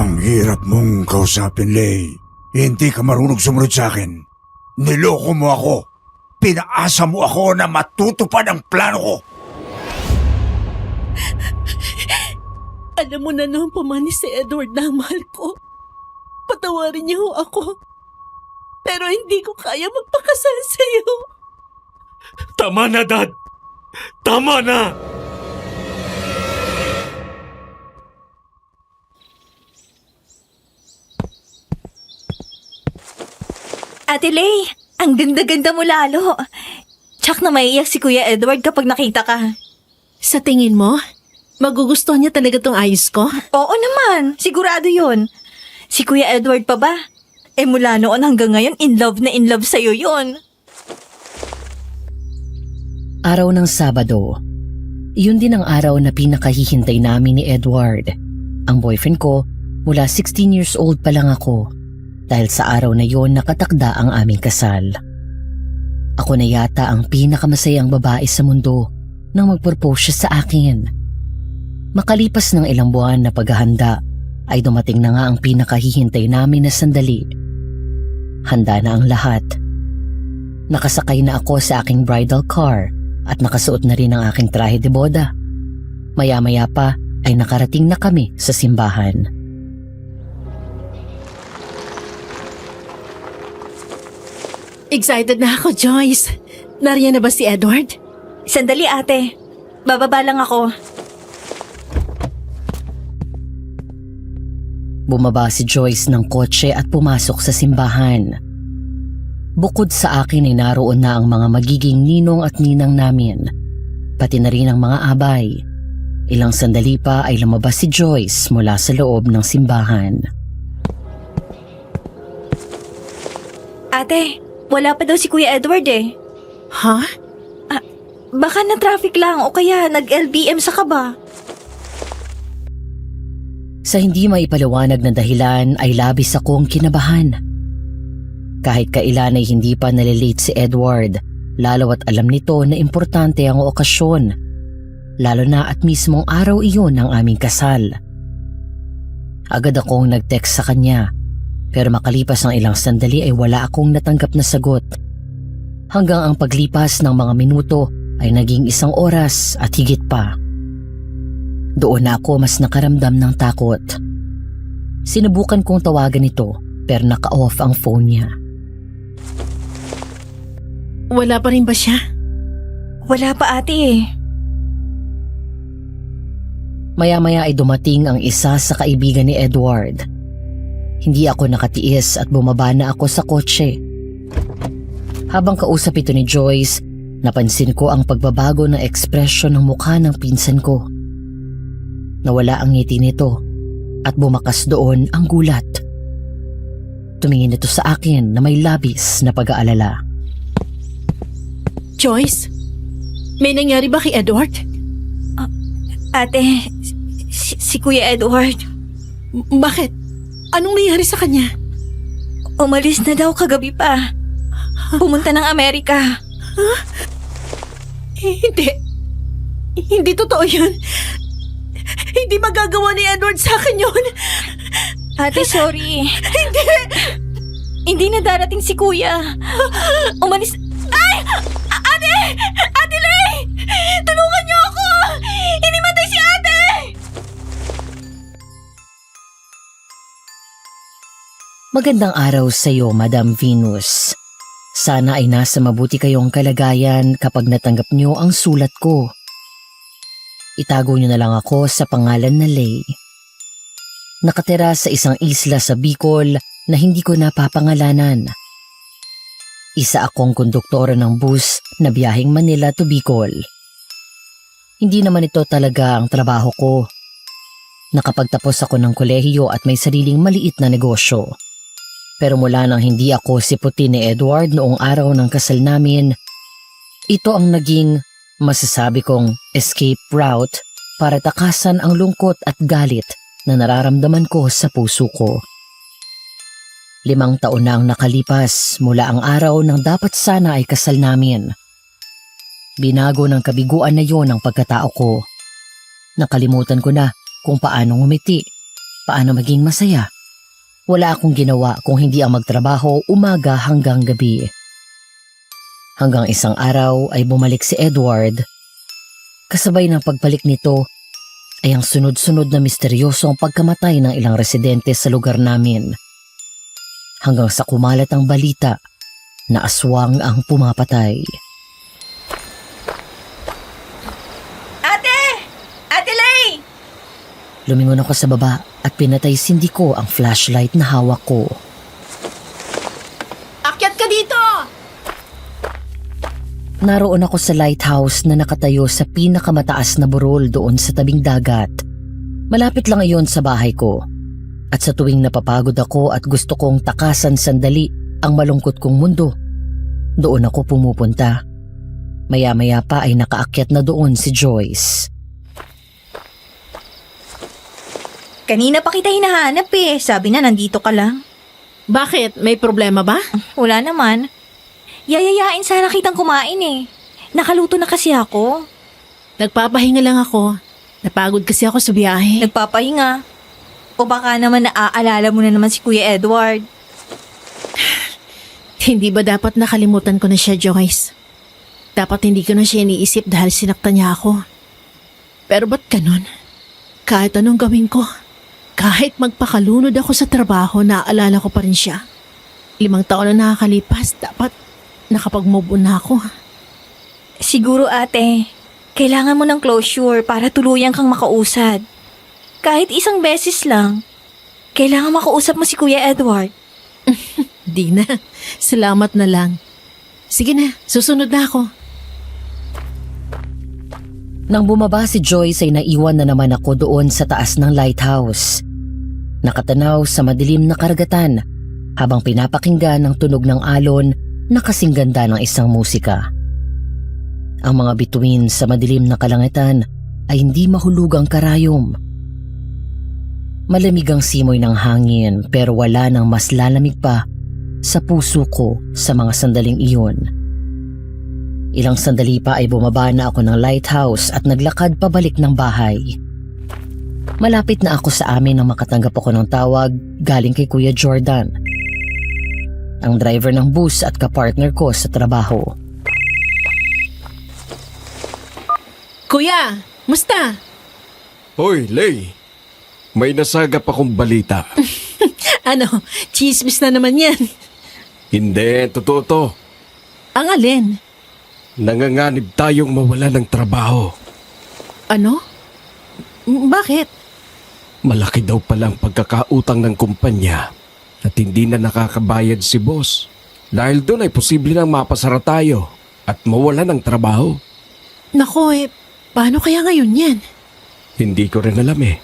Ang hirap mong kausapin, Lay. Hindi ka marunong sumunod sa akin. Niloko mo ako. Pinaasa mo ako na matutupad ang plano ko. Alam mo na noong pumani si Edward na mahal ko. Patawarin niyo ako. Pero hindi ko kaya magpakasal sa iyo. Tama na, Dad! Tama na! Ate Lay, ang ganda-ganda mo lalo. Tsak na maiiyak si Kuya Edward kapag nakita ka. Sa tingin mo, magugustuhan niya talaga tong ayos ko? Oo naman, sigurado yun. Si Kuya Edward pa ba? Mula noon hanggang ngayon, in love sa'yo yun. Araw ng Sabado. Iyon din ang araw na pinakahihintay namin ni Edward. Ang boyfriend ko, mula 16 years old pa lang ako. Dahil sa araw na yon nakatakda ang aming kasal. Ako na yata ang pinakamasayang babae sa mundo nang mag-propose siya sa akin. Makalipas ng ilang buwan na paghahanda, ay dumating na nga ang pinakahihintay namin na sandali. Handa na ang lahat. Nakasakay na ako sa aking bridal car at nakasuot na rin ang aking trahe de boda. Maya-maya pa ay nakarating na kami sa simbahan. Excited na ako, Joyce. Nariyan na ba si Edward? Sandali ate, bababa lang ako. Bumaba si Joyce ng kotse at pumasok sa simbahan. Bukod sa akin ay naroon na ang mga magiging ninong at ninang namin, pati na rin ang mga abay. Ilang sandali pa ay lumabas si Joyce mula sa loob ng simbahan. Ate, wala pa daw si Kuya Edward eh. Ha? Baka na-traffic lang o kaya nag-LBM sa kaba. Sa hindi maipaliwanag na dahilan ay labis akong kinabahan. Kahit kailan ay hindi pa nalilate si Edward, lalo at alam nito na importante ang okasyon, lalo na at mismong araw iyon ng aming kasal. Agad akong nag-text sa kanya, pero makalipas ng ilang sandali ay wala akong natanggap na sagot. Hanggang ang paglipas ng mga minuto ay naging 1 oras at higit pa. Doon na ako mas nakaramdam ng takot. Sinubukan kong tawagan ito pero naka-off ang phone niya. Wala pa rin ba siya? Wala pa ate eh. Maya-maya ay dumating ang isa sa kaibigan ni Edward. Hindi ako nakatiis at bumaba na ako sa kotse. Habang kausap ito ni Joyce, napansin ko ang pagbabago ng ekspresyon ng mukha ng pinsan ko. Nawala ang ngiti nito at bumakas doon ang gulat. Tumingin ito sa akin na may labis na pag-aalala. Joyce, may nangyari ba kay Edward? Ate, si Kuya Edward, Bakit? Anong nangyari sa kanya? umalis na daw kagabi pa. Pumunta ng Amerika. Hindi. Hindi totoo yun. Hindi magagawa ni Edward sa akin yun. Ate, sorry. Hindi. Hindi na darating si Kuya. Umalis... Ay! Ate! Ate Lay! Tulungan niyo ako! Inimatay si ate! Magandang araw sa iyo, Madam Venus. Sana ay nasa mabuti kayong kalagayan kapag natanggap niyo ang sulat ko. Itago niyo na lang ako sa pangalan na Lay. Nakatira sa isang isla sa Bicol na hindi ko napapangalanan. Isa akong konduktora ng bus na biyaheng Manila to Bicol. Hindi naman ito talaga ang trabaho ko. Nakapagtapos ako ng kolehiyo at may sariling maliit na negosyo. Pero mula nang hindi ako siputin ni Edward noong araw ng kasal namin, ito ang naging masasabi kong escape route para takasan ang lungkot at galit na nararamdaman ko sa puso ko. 5 taon na ang nakalipas mula ang araw nang dapat sana ay kasal namin. Binago ng kabiguan na yon ang pagkatao ko. Nakalimutan ko na kung paano ngumiti, paano maging masaya. Wala akong ginawa kung hindi ang magtrabaho umaga hanggang gabi. Hanggang isang araw ay bumalik si Edward. Kasabay ng pagbalik nito ay ang sunod-sunod na misteryosong pagkamatay ng ilang residente sa lugar namin. Hanggang sa kumalat ang balita na aswang ang pumapatay. Ate! Ate Lay! Lumingon ako sa baba at pinatay sindi ko ang flashlight na hawak ko. Akyat ka dito! Naroon ako sa lighthouse na nakatayo sa pinakamataas na burol doon sa tabing dagat. Malapit lang iyon sa bahay ko. At sa tuwing napapagod ako at gusto kong takasan sandali ang malungkot kong mundo, doon ako pumupunta. Maya-maya pa ay nakaakyat na doon si Joyce. Kanina pa kita hinahanap eh. Sabi na nandito ka lang. Bakit? May problema ba? Wala naman. Yayayain sana kitang kumain eh. Nakaluto na kasi ako. Nagpapahinga lang ako. Napagod kasi ako sa biyahe. Nagpapahinga. O baka naman naaalala mo na naman si Kuya Edward. Hindi ba dapat nakalimutan ko na siya, Joyce? Dapat hindi ko na siya iniisip dahil sinaktan niya ako. Pero ba't ganun? Kahit anong gawin ko, kahit magpakalunod ako sa trabaho, naaalala ko pa rin siya. 5 taon na nakakalipas, dapat nakapag-move on na ako. Siguro ate, kailangan mo ng closure para tuluyan kang makausad. Kahit isang beses lang, kailangan makausap mo si Kuya Edward. Di na. Salamat na lang. Sige na, susunod na ako. Nang bumaba si Joyce ay naiwan na naman ako doon sa taas ng lighthouse. Nakatanaw sa madilim na karagatan habang pinapakinggan ang tunog ng alon na kasing ganda ng isang musika. Ang mga bituin sa madilim na kalangitan ay hindi mahulugang karayom. Malamig ang simoy ng hangin pero wala nang mas lalamig pa sa puso ko sa mga sandaling iyon. Ilang sandali pa ay bumaba na ako ng lighthouse at naglakad pabalik ng bahay. Malapit na ako sa amin nang makatanggap ako ng tawag galing kay Kuya Jordan, ang driver ng bus at kapartner ko sa trabaho. Kuya, musta? Hoy, Lay. May nasagap akong balita. Ano, chismis na naman yan. Hindi, totoo to. Ang alin? Nanganganib tayong mawala ng trabaho. Ano? Bakit? Malaki daw palang pagkakautang ng kumpanya at hindi na nakakabayad si boss. Dahil doon ay posible nang mapasara tayo at mawala ng trabaho. Nako paano kaya ngayon yan? Hindi ko rin alam eh.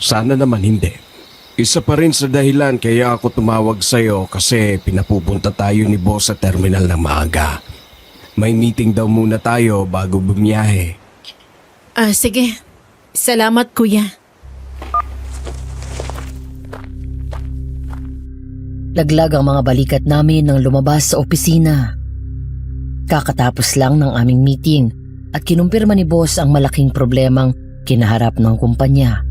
Sana naman hindi. Isa pa rin sa dahilan kaya ako tumawag sa'yo kasi pinapupunta tayo ni boss sa terminal ng maaga. May meeting daw muna tayo bago bumiyahe. Sige. Salamat, kuya. Laglag ang mga balikat namin nang lumabas sa opisina. Kakatapos lang ng aming meeting at kinumpirma ni boss ang malaking problemang kinaharap ng kumpanya.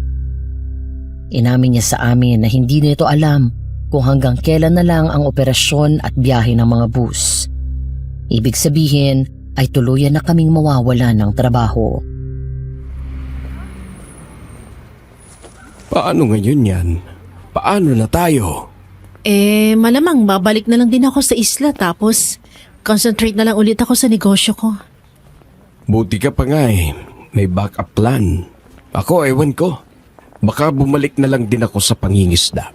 Inamin niya sa amin na hindi nito alam kung hanggang kailan na lang ang operasyon at biyahe ng mga bus. Ibig sabihin ay tuluyan na kaming mawawala ng trabaho. Paano ngayon yan? Paano na tayo? Malamang babalik na lang din ako sa isla tapos concentrate na lang ulit ako sa negosyo ko. Buti ka pa nga eh. May backup plan. Ako, ewan ko. Baka bumalik na lang din ako sa pangingisda.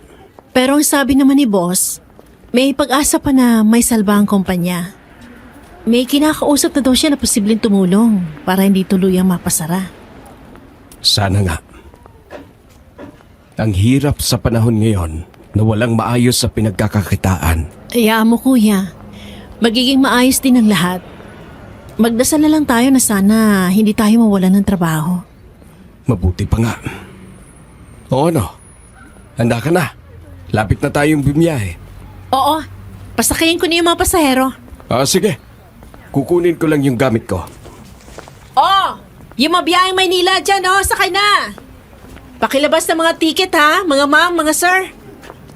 Pero ang sabi naman ni boss, may pag-asa pa na may salba ang kumpanya. May kinakausap na daw siya na posibleng tumulong para hindi tuluyang mapasara. Sana nga. Ang hirap sa panahon ngayon na walang maayos sa pinagkakakitaan. Hayaan mo kuya, magiging maayos din ang lahat. Magdasal na lang tayo na sana hindi tayo mawalan ng trabaho. Mabuti pa nga. O ano? Handa ka na? Lapit na tayong bumiyahe. Oo, pasakayin ko na yung mga pasahero. Sige. Kukunin ko lang yung gamit ko. Yung mabiyahing Maynila dyan, sakay na! Pakilabas ng mga ticket ha, mga ma'am, mga sir.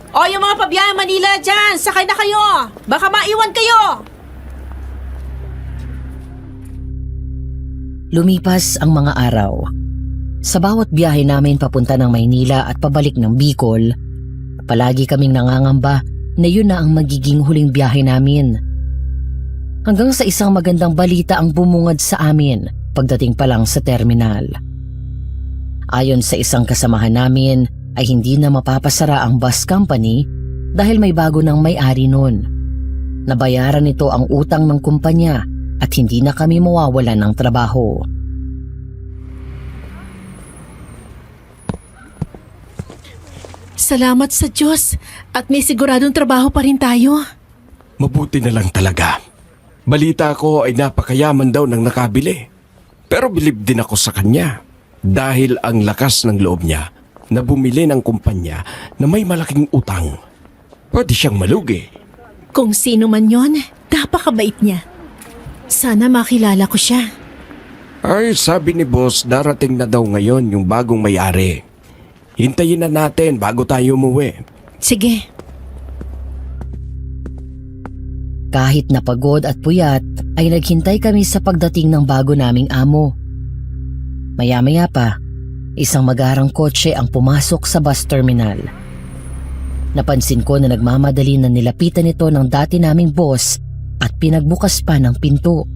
O yung mga pabiyayang Manila dyan, sakay na kayo. Baka maiwan kayo. Lumipas ang mga araw. Sa bawat biyahe namin papunta ng Maynila at pabalik ng Bicol, palagi kaming nangangamba na yun na ang magiging huling biyahe namin. Hanggang sa isang magandang balita ang bumungad sa amin pagdating pa lang sa terminal. Ayon sa isang kasamahan namin ay hindi na mapapasara ang bus company dahil may bago ng may-ari nun. Nabayaran nito ang utang ng kumpanya at hindi na kami mawawalan ng trabaho. Salamat sa Diyos at may siguradong trabaho pa rin tayo. Mabuti na lang talaga. Balita ko ay napakayaman daw ng nakabili. Pero bilib din ako sa kanya dahil ang lakas ng loob niya na bumili ng kumpanya na may malaking utang. Pwede siyang malugi. Kung sino man yon, napakabait niya. Sana makilala ko siya. Ay, sabi ni boss, darating na daw ngayon yung bagong may-ari. Hintayin na natin bago tayo umuwi. Sige. Kahit napagod at puyat ay naghintay kami sa pagdating ng bago naming amo. Maya-maya pa, isang magarang kotse ang pumasok sa bus terminal. Napansin ko na nagmamadali na nilapitan ito ng dati naming boss at pinagbukas pa ng pinto.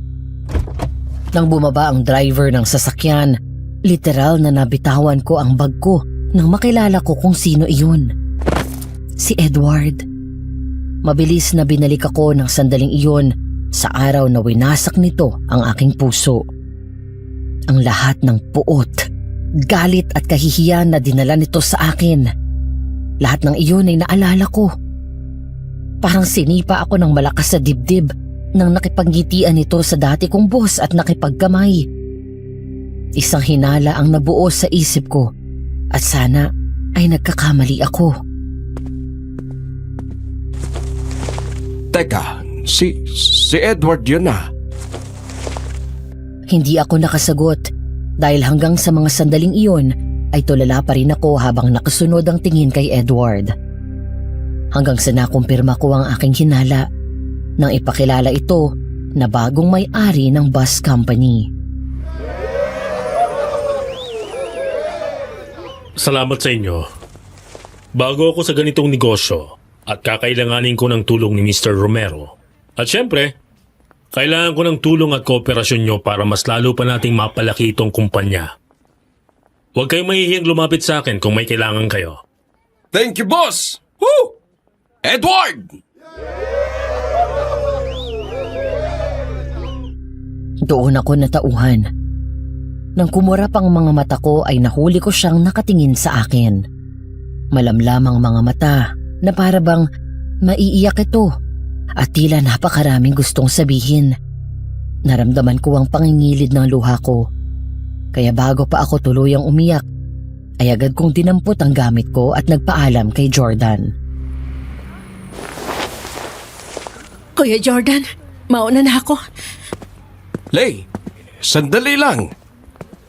Nang bumaba ang driver ng sasakyan, literal na nabitawan ko ang bag ko nang makilala ko kung sino iyon. Si Edward. Mabilis na binalik ako ng sandaling iyon sa araw na winasak nito ang aking puso. Ang lahat ng puot, galit at kahihiyan na dinala nito sa akin. Lahat ng iyon ay naalala ko. Parang sinipa ako ng malakas sa dibdib nang nakipaggitian nito sa dati kong boss at nakipagkamay. Isang hinala ang nabuo sa isip ko at sana ay nagkakamali ako. Teka, si Edward yun ah. Hindi ako nakasagot dahil hanggang sa mga sandaling iyon ay tulala pa rin ako habang nakasunod ang tingin kay Edward. Hanggang sa nakumpirma ko ang aking hinala nang ipakilala ito na bagong may-ari ng bus company. Salamat sa inyo. Bago ako sa ganitong negosyo at kakailanganin ko ng tulong ni Mr. Romero. At syempre, kailangan ko ng tulong at kooperasyon nyo para mas lalo pa nating mapalaki itong kumpanya. Huwag kayong mahihiyang lumapit sa akin kung may kailangan kayo. Thank you, boss! Woo! Edward! Doon ako natauhan. Nang kumurap ang mga mata ko ay nahuli ko siyang nakatingin sa akin. Malamlam ang mga mata na para bang maiiyak ito at tila napakaraming gustong sabihin. Naramdaman ko ang pangingilid ng luha ko. Kaya bago pa ako tuluyang umiyak, ay agad kong dinampot ang gamit ko at nagpaalam kay Jordan. Kuya Jordan, mauna na ako. Lay, sandali lang.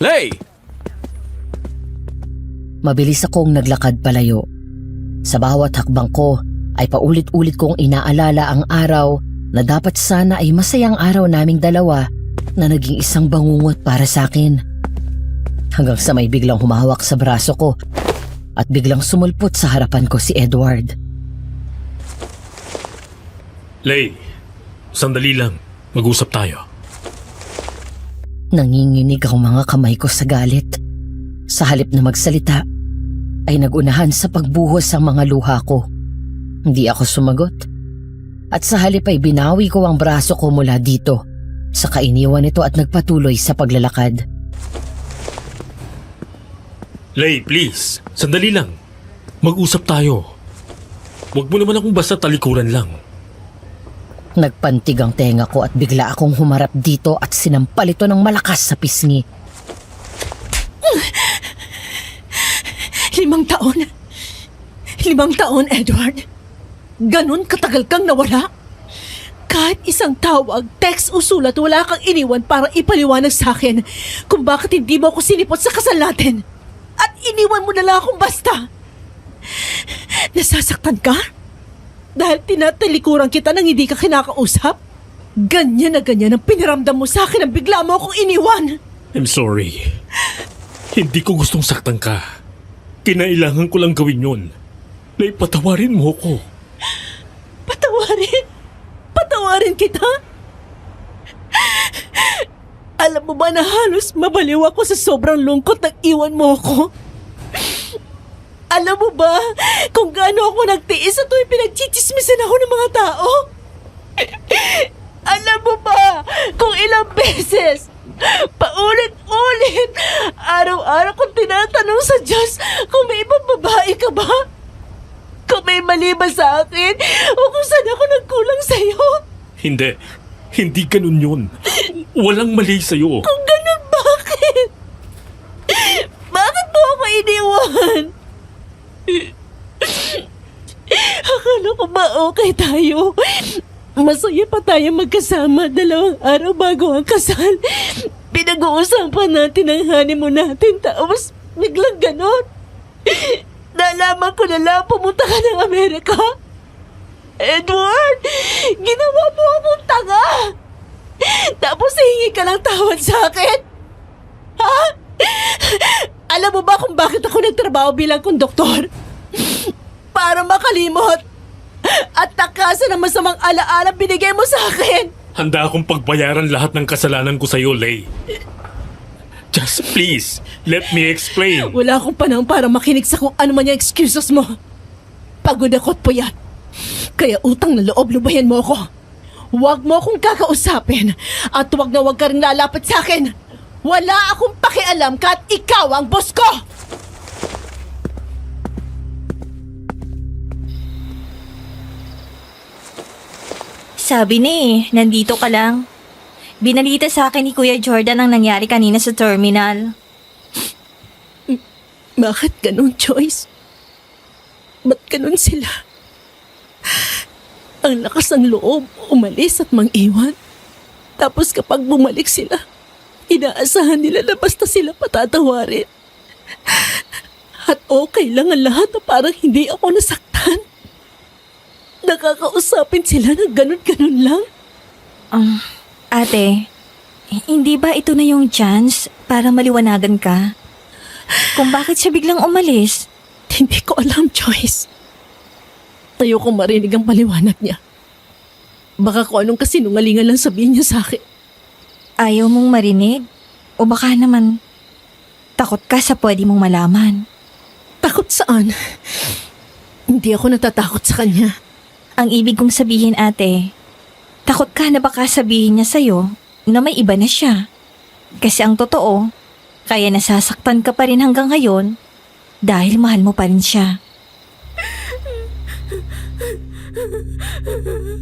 Lay! Mabilis akong naglakad palayo. Sa bawat hakbang ko ay paulit-ulit kong inaalala ang araw na dapat sana ay masayang araw naming dalawa na naging isang bangungot para sa akin. Hanggang sa may biglang humahawak sa braso ko at biglang sumulpot sa harapan ko si Edward. Lay, sandali lang. Mag-usap tayo. Nanginginig ang mga kamay ko sa galit. Sa halip na magsalita, ay nagunahan sa pagbuhos ang mga luha ko. Hindi ako sumagot. At sa halip ay binawi ko ang braso ko mula dito. Saka iniwan ito at nagpatuloy sa paglalakad. Lay, please. Sandali lang. Mag-usap tayo. Huwag mo naman akong basta talikuran lang. Nagpantig ang tenga ko at bigla akong humarap dito at sinampal ito ng malakas sa pisngi. 5 taon. 5 taon, Edward. Ganon katagal kang nawala? Kahit isang tawag, text o sulat, wala kang iniwan para ipaliwanag sa akin kung bakit hindi mo ako sinipot sa kasal natin. At iniwan mo na lang akong basta. Nasasaktan ka? Dahil tinatalikuran kita nang hindi ka kinakausap? Ganyan na ganyan ang piniramdam mo sa akin nang bigla mo akong iniwan. I'm sorry. Hindi ko gustong saktan ka. Kinailangan ko lang gawin yun. Naipatawarin mo ko. Patawarin? Patawarin kita? Alam mo ba na halos mabaliw ako sa sobrang lungkot nang iwan mo ako? Alam mo ba kung gaano ako nagtiis at tuwing pinagchichismisan ako ng mga tao? Alam mo ba kung ilang beses, paulit-ulit, araw-araw kong tinatanong sa Diyos kung may ibang babae ka ba? Kung may mali ba sa akin o kung saan ako nagkulang sa'yo? Hindi. Hindi ganun yun. Walang mali sa'yo. Kung ganun, bakit? Bakit mo ako iniwan? Akala ko ba okay tayo? Masaya pa tayo magkasama 2 araw bago ang kasal. Pinag-uusapan natin ang honeymoon natin tapos biglang ganon. Nalaman ko na lang pumunta ka ng Amerika. Edward, ginawa mo akong tanga. Tapos hihingi ka ng tawad sa akin? Ha? Alam mo ba kung bakit ako nagtrabaho bilang konduktor? Para makalimot at takasan ang masamang alaala binigay mo sa akin. Handa akong pagbayaran lahat ng kasalanan ko sa'yo, Lay. Just please, let me explain. Wala akong panahon para makinig sa kung ano man yung excuses mo. Pagod ako't puyat. Kaya utang na loob, lubayan mo ako. Huwag mo akong kakausapin at huwag na huwag ka rin lalapit sa akin. Wala akong pakialam kahit ikaw ang boss ko! Sabi ni, nandito ka lang. Binalita sa akin ni Kuya Jordan ang nangyari kanina sa terminal. Bakit ganun, Joyce? Ba't ganun sila? Ang lakas ng loob, umalis at mang-iwan. Tapos kapag bumalik sila, inaasahan nila na basta sila patatawarin. At okay lang ang lahat na parang hindi ako nasaktan. Nakakausapin sila ng ganun-ganun lang. Ate, hindi ba ito na yung chance para maliwanagan ka? Kung bakit siya biglang umalis? Hindi ko alam, Joyce. Ayokong marinig ang paliwanag niya. Baka kung anong kasinungalingan lang sabihin niya sa akin. Ayaw mong marinig? O baka naman takot ka sa pwede mong malaman? Takot saan? Hindi ako natatakot sa kanya. Ang ibig kong sabihin, ate, takot ka na baka sabihin niya sa'yo na may iba na siya. Kasi ang totoo, kaya nasasaktan ka pa rin hanggang ngayon dahil mahal mo pa rin siya.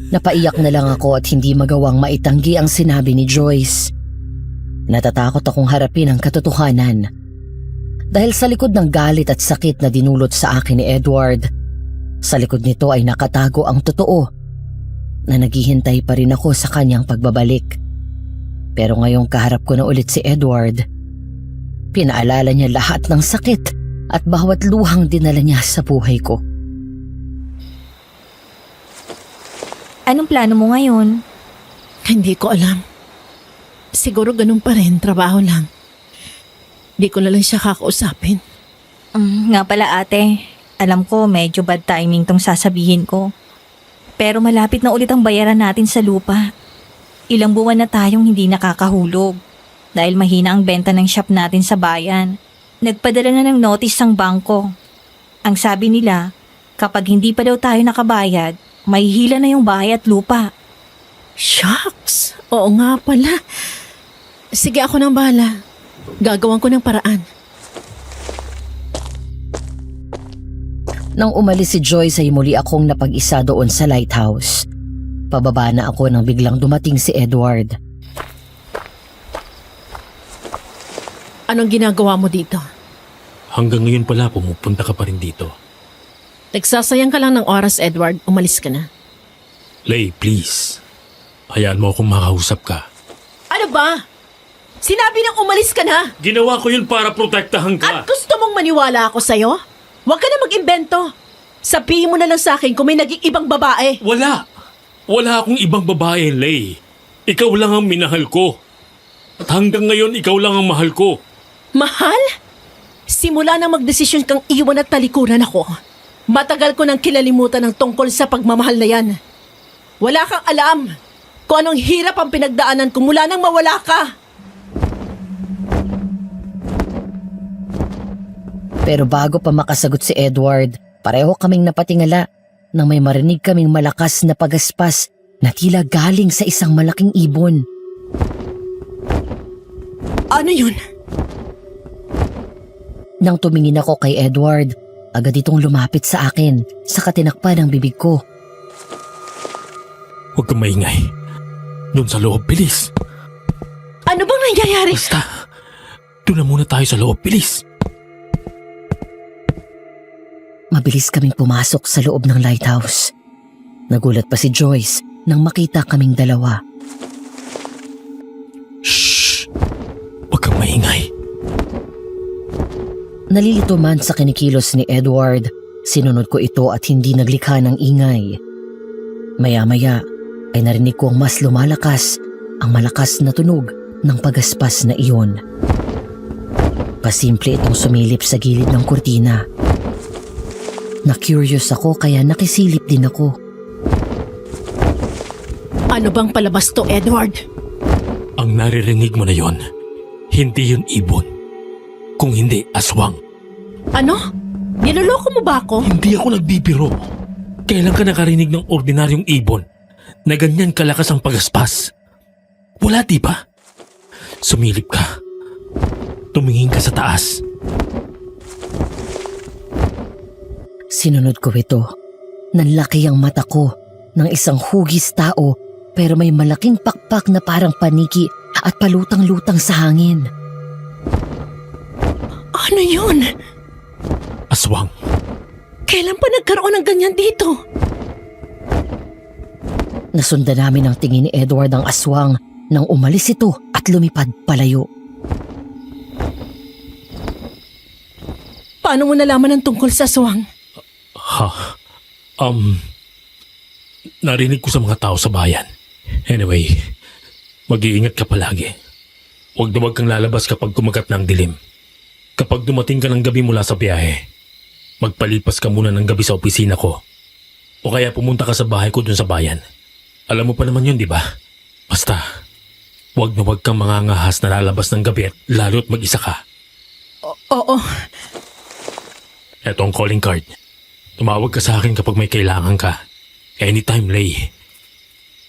Napaiyak na lang ako at hindi magawang maitanggi ang sinabi ni Joyce. Natatakot akong harapin ang katotohanan. Dahil sa likod ng galit at sakit na dinulot sa akin ni Edward, sa likod nito ay nakatago ang totoo na naghihintay pa rin ako sa kanyang pagbabalik. Pero ngayong kaharap ko na ulit si Edward, pinaalala niya lahat ng sakit at bawat luhang dinala niya sa buhay ko. Anong plano mo ngayon? Hindi ko alam. Siguro ganun pa rin, trabaho lang. Di ko na lang siya kakausapin. Nga pala ate, alam ko medyo bad timing tong sasabihin ko. Pero malapit na ulit ang bayaran natin sa lupa. Ilang buwan na tayong hindi nakakahulog. Dahil mahina ang benta ng shop natin sa bayan. Nagpadala na ng notice ang bangko. Ang sabi nila, kapag hindi pa daw tayo nakabayad, mahihila na yung bahay at lupa. Shucks! Oo nga pala. Sige, ako nang bahala. Gagawan ko ng paraan. Nang umalis si Joyce ay muli akong napag-isa doon sa lighthouse. Pababa na ako nang biglang dumating si Edward. Anong ginagawa mo dito? Hanggang ngayon pala pumupunta ka pa rin dito. Nagsasayang ka lang ng oras, Edward. Umalis ka na. Lay, please. Hayaan mo akong makausap ka. Ano ba? Sinabi nang umalis ka na! Ginawa ko yun para protektahan At ka. gusto mong maniwala ako sa'yo? Huwag ka na mag-imbento. Sabihin mo na lang sa akin kung may naging ibang babae. Wala. Wala akong ibang babae, Lay. Ikaw lang ang minahal ko. At hanggang ngayon, ikaw lang ang mahal ko. Mahal? Simula na magdesisyon kang iwan at talikuran ako, matagal ko nang kilalimutan ang tungkol sa pagmamahal na yan. Wala kang alam kung anong hirap ang pinagdaanan ko mula nang mawala ka. Pero bago pa makasagot si Edward, pareho kaming napatingala nang may marinig kaming malakas na pagaspas na tila galing sa isang malaking ibon. Ano yun? Nang tumingin ako kay Edward, agad itong lumapit sa akin sa katinakpan ng bibig ko. Huwag kang maingay. Doon sa loob, bilis. Ano bang nangyayari? Basta, doon na muna tayo sa loob, bilis. Mabilis kaming pumasok sa loob ng lighthouse. Nagulat pa si Joyce nang makita kaming dalawa. Shh! Huwag kang maingay. Nalilito man sa kinikilos ni Edward, sinunod ko ito at hindi naglikha ng ingay. Maya-maya ay narinig ko ang mas lumalakas ang malakas na tunog ng pagaspas na iyon. Pasimple itong sumilip sa gilid ng kurtina. Na-curious ako kaya nakisilip din ako. Ano bang palabas to, Edward? Ang naririnig mo na yon, hindi yun ibon. Kung hindi, aswang. Ano? Niloloko mo ba ako? Hindi ako nagbibiro. Kailan ka nakarinig ng ordinaryong ibon na ganyan kalakas ang pagaspas? Wala, di ba? Sumilip ka. Tumingin ka sa taas. Sinunod ko ito. Nanlaki ang mata ko ng isang hugis tao pero may malaking pakpak na parang paniki at palutang-lutang sa hangin. Ano yun? Aswang. Kailan pa nagkaroon ng ganyan dito? Nasundan namin ang tingin ni Edward ang aswang nang umalis ito at lumipad palayo. Paano mo nalaman ang tungkol sa aswang? Ha? Narinig ko sa mga tao sa bayan. Anyway, mag-iingat ka palagi. Huwag na huwag kang lalabas kapag kumagat na ang dilim. Kapag dumating ka ng gabi mula sa biyahe, magpalipas ka muna ng gabi sa opisina ko. O kaya pumunta ka sa bahay ko dun sa bayan. Alam mo pa naman yun, di ba? Basta, huwag na huwag kang mangangahas na lalabas ng gabi at lalo't mag-isa ka. Oo. Eto ang calling card. Tumawag ka sa akin kapag may kailangan ka. Anytime, Lay.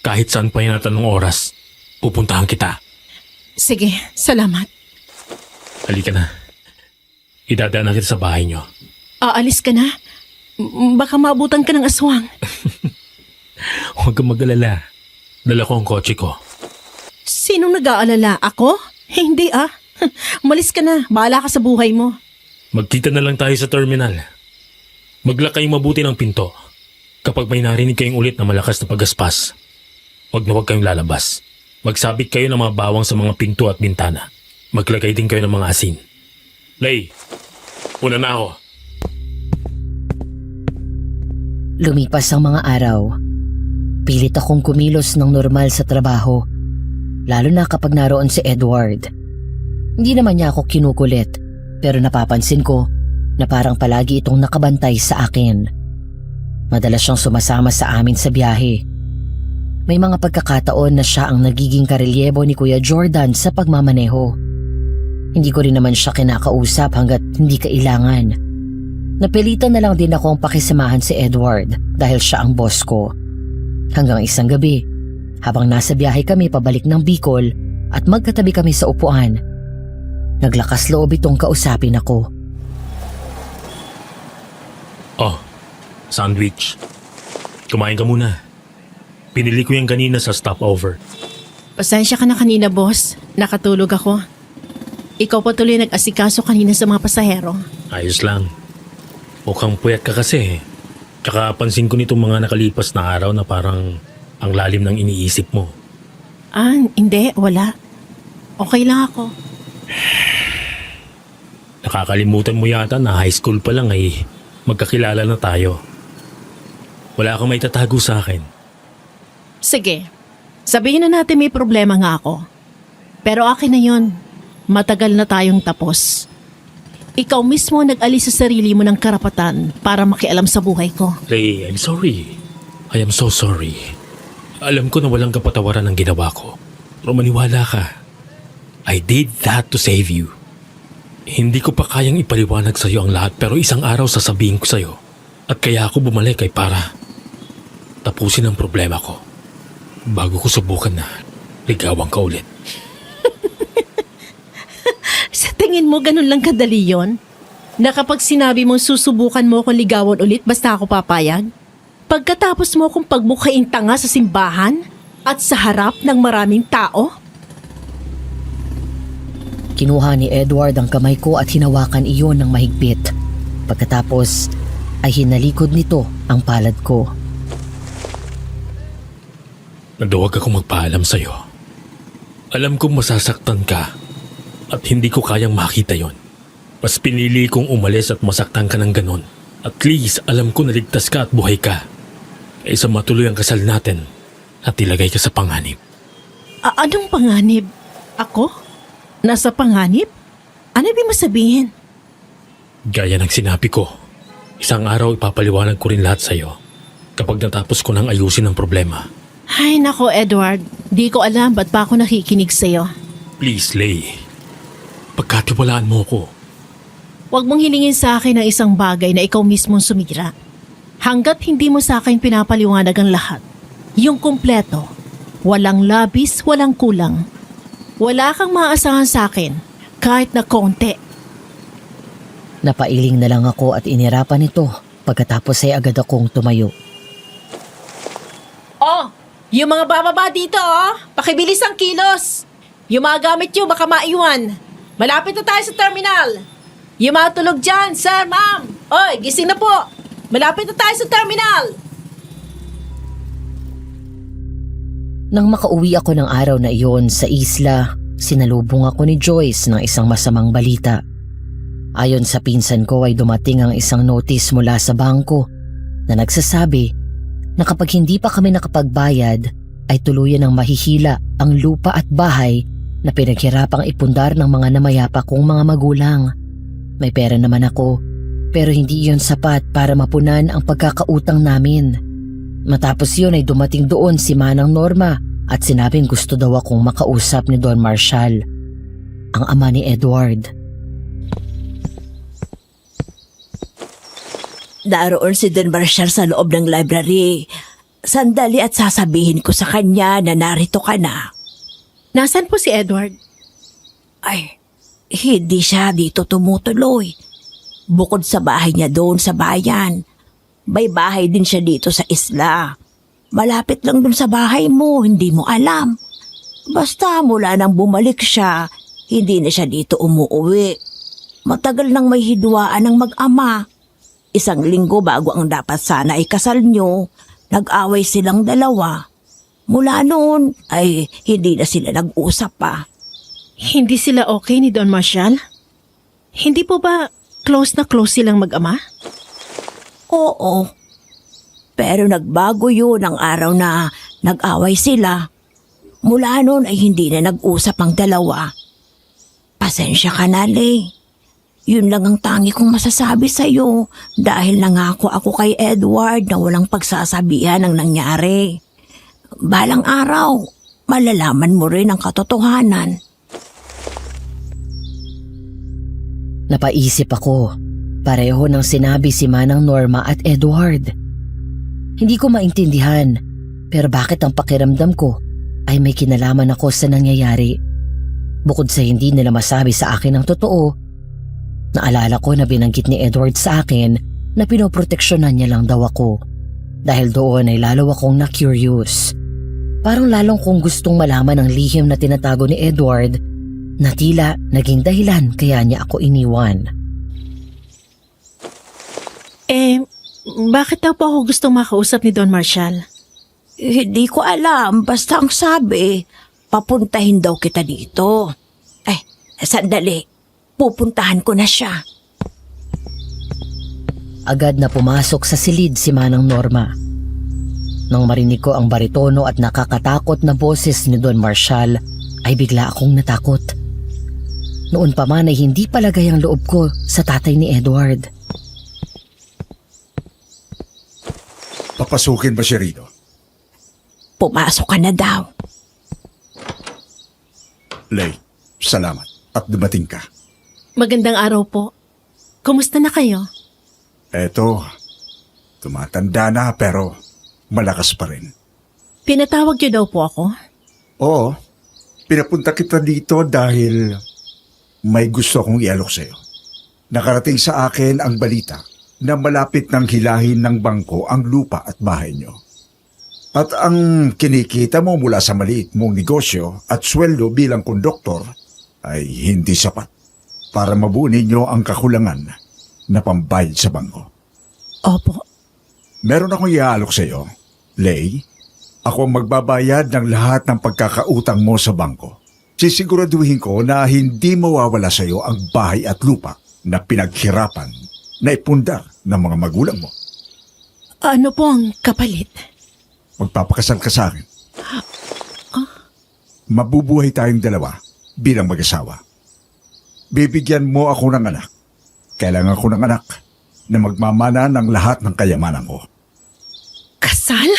Kahit saan pa yan at anong oras, pupuntahan kita. Sige, salamat. Halika na. Idadaan na kita sa bahay niyo. Aalis ka na? Baka maabutan ka ng aswang. Huwag kang mag-alala. Dala ko ang kotse ko. Sinong nag-aalala? Ako? Hindi ah. Umalis ka na. Bahala ka sa buhay mo. Magkita na lang tayo sa terminal. Maglakay mabuti ng pinto. Kapag may narinig kayong ulit na malakas na pagaspas, huwag na huwag kayong lalabas. Magsabit kayo ng mga bawang sa mga pinto at bintana. Maglagay din kayo ng mga asin. Lay, una na ako. Lumipas ang mga araw. Pilit akong kumilos ng normal sa trabaho, lalo na kapag naroon si Edward. Hindi naman niya ako kinukulit, pero napapansin ko na parang palagi itong nakabantay sa akin. Madalas siyang sumasama sa amin sa biyahe. May mga pagkakataon na siya ang nagiging karelyebo ni Kuya Jordan sa pagmamaneho. Hindi ko rin naman siya kinakausap hanggat hindi kailangan. Napilitan na lang din ako ang pakisamahan si Edward dahil siya ang boss ko. Hanggang isang gabi, habang nasa biyahe kami pabalik ng Bicol at magkatabi kami sa upuan, naglakas loob itong kausapin ako. Oh, sandwich. Kumain ka muna. Pinili ko yan kanina sa stopover. Pasensya ka na kanina, boss. Nakatulog ako. Ikaw pa tuloy nag-asikaso kanina sa mga pasahero. Ayos lang. Mukhang puyat ka kasi. Tsaka pansin ko nitong mga nakalipas na araw na parang ang lalim ng iniisip mo. Ah, hindi. Wala. Okay lang ako. Nakakalimutan mo yata na high school pa lang ay magkakilala na tayo. Wala kang may tatago sa akin. Sige, sabihin na natin may problema nga ako. Pero akin na yun. Matagal na tayong tapos. Ikaw mismo nag-alis sa sarili mo ng karapatan para makialam sa buhay ko. Ray, I'm sorry. I am so sorry. Alam ko na walang kapatawaran ang ginawa ko. Pero maniwala ka. I did that to save you. Hindi ko pa kayang ipaliwanag sa iyo ang lahat pero isang araw sasabihin ko sa iyo. At kaya ako bumalik ay para tapusin ang problema ko bago ko subukan na ligawan ka ulit. Sa tingin mo ganun lang kadali yon? Na kapag sinabi mong susubukan mo akong ligawan ulit basta ako papayag? Pagkatapos mo akong pagbukain tanga sa simbahan at sa harap ng maraming tao? Kinuha ni Edward ang kamay ko at hinawakan iyon ng mahigpit. Pagkatapos ay hinalikod nito ang palad ko. Naduwag akong magpaalam sa iyo. Alam kong masasaktan ka at hindi ko kayang makita yon. Mas pinili kong umalis at masaktan ka ng ganon. At least alam ko naligtas ka at buhay ka. Kaysa matuloy ang kasal natin at ilagay ka sa panganib. Anong panganib? Ako? Nasa panganib? Ano ibig mo sabihin? Gaya ng sinabi ko, isang araw ipapaliwanag ko rin lahat sa iyo kapag natapos ko nang ayusin ang problema. Ay nako Edward, di ko alam ba't pa ako nakikinig sa'yo. Please, Lay. Pagkatiwalaan mo ko. Huwag mong hilingin sa akin ang isang bagay na ikaw mismong sumira. Hanggat hindi mo sa akin pinapaliwanag ang lahat. Yung kumpleto. Walang labis, walang kulang. Wala kang maaasahan sa akin, kahit na konti. Napailing na lang ako at inirapan ito. Pagkatapos ay agad akong tumayo. Oh, yung mga bababa dito pakibilis ang kilos. Yung mga gamit nyo baka maiwan. Malapit na tayo sa terminal. Yung mga tulog dyan, sir, ma'am. Oy, gising na po. Malapit na tayo sa terminal. Nang makauwi ako ng araw na iyon sa isla, sinalubong ako ni Joyce ng isang masamang balita. Ayon sa pinsan ko ay dumating ang isang notice mula sa bangko na nagsasabi na kapag hindi pa kami nakapagbayad ay tuluyan ng mahihila ang lupa at bahay na pinaghirapang ipundar ng mga namayapa kong mga magulang. May pera naman ako pero hindi iyon sapat para mapunan ang pagkakautang namin. Matapos yun ay dumating doon si Manang Norma at sinabing gusto daw akong makausap ni Don Marshall, ang ama ni Edward. Naroon si Don Marshall sa loob ng library. Sandali at sasabihin ko sa kanya na narito ka na. Nasaan po si Edward? Ay, hindi siya dito tumutuloy. Bukod sa bahay niya doon sa bayan, may bahay din siya dito sa isla. Malapit lang dun sa bahay mo, hindi mo alam. Basta mula nang bumalik siya, hindi na siya dito umuwi. Matagal nang may hidwaan ng mag-ama. 1 linggo bago ang dapat sana ay kasal nyo, nag-away silang dalawa. Mula noon ay hindi na sila nag-usap pa. Hindi sila okay ni Don Marshall? Hindi po ba close na close silang mag-ama? Oo. Pero nagbago yun ang araw na nag-away sila. Mula noon ay hindi na nag-usap ang dalawa. Pasensya ka na, Lay. Yun lang ang tangi kong masasabi sa'yo dahil nangako ako kay Edward na walang pagsasabihan ang nangyari. Balang araw, malalaman mo rin ang katotohanan. Napaisip ako. Pareho ng sinabi si Manang Norma at Edward. Hindi ko maintindihan, pero bakit ang pakiramdam ko ay may kinalaman ako sa nangyayari. Bukod sa hindi nila masabi sa akin ang totoo, naalala ko na binanggit ni Edward sa akin na pinoproteksyonan niya lang daw ako. Dahil doon ay lalo akong na-curious. Parang lalong kong gustong malaman ang lihim na tinatago ni Edward na tila naging dahilan kaya niya ako iniwan. Bakit daw po ako gustong makausap ni Don Marshall? Hindi ko alam, basta ang sabi, papuntahin daw kita dito. Sandali, pupuntahan ko na siya. Agad na pumasok sa silid si Manang Norma. Nang marinig ko ang baritono at nakakatakot na boses ni Don Marshall, ay bigla akong natakot. Noon pa man ay hindi palagay ang loob ko sa tatay ni Edward. Papasukin ba siya rito? Pumasok ka na daw. Lay, salamat at dumating ka. Magandang araw po. Kumusta na kayo? Eto, tumatanda na pero malakas pa rin. Pinatawag niyo daw po ako? Oo, pinapunta kita dito dahil may gusto akong ialok sa'yo. Nakarating sa akin ang balita na malapit ng hilahin ng bangko ang lupa at bahay niyo. At ang kinikita mo mula sa maliit mong negosyo at sweldo bilang konduktor ay hindi sapat para mabuo ninyo ang kakulangan na pambayad sa bangko. Opo. Meron akong iaalok sa iyo, Lay. Ako ang magbabayad ng lahat ng pagkakautang mo sa bangko. Sisiguraduhin ko na hindi mawawala sa iyo ang bahay at lupa na pinaghirapan na ipundar ng mga magulang mo. Ano po ang kapalit? Magpapakasal ka sa akin. Mabubuhay tayong dalawa bilang mag-asawa. Bibigyan mo ako ng anak. Kailangan ko ng anak na magmamana ng lahat ng kayamanan ko. Kasal?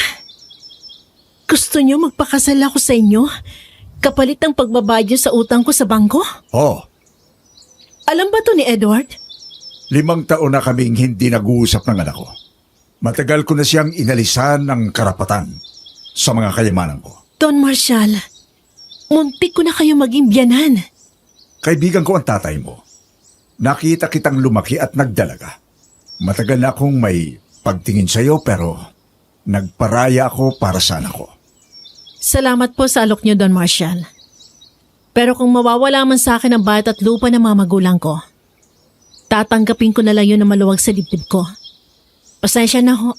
Gusto niyo magpakasal ako sa inyo? Kapalit ng pagbabayad niyo sa utang ko sa bangko? Oh, Alam ba to ni Edward? 5 taon na kaming hindi nag-uusap ng anak ko. Matagal ko na siyang inalisan ng karapatan sa mga kayamanan ko. Don Marshall, muntik ko na kayo maging biyanan. Kaibigan ko ang tatay mo. Nakita kitang lumaki at nagdalaga. Matagal na akong may pagtingin sa iyo pero nagparaya ako para sa anak ko. Salamat po sa alok niyo, Don Marshall. Pero kung mawawala man sa akin ang bayat at lupa ng mga magulang ko, tatanggapin ko na lang yun na maluwag sa dibdib ko. Pasensya na ho,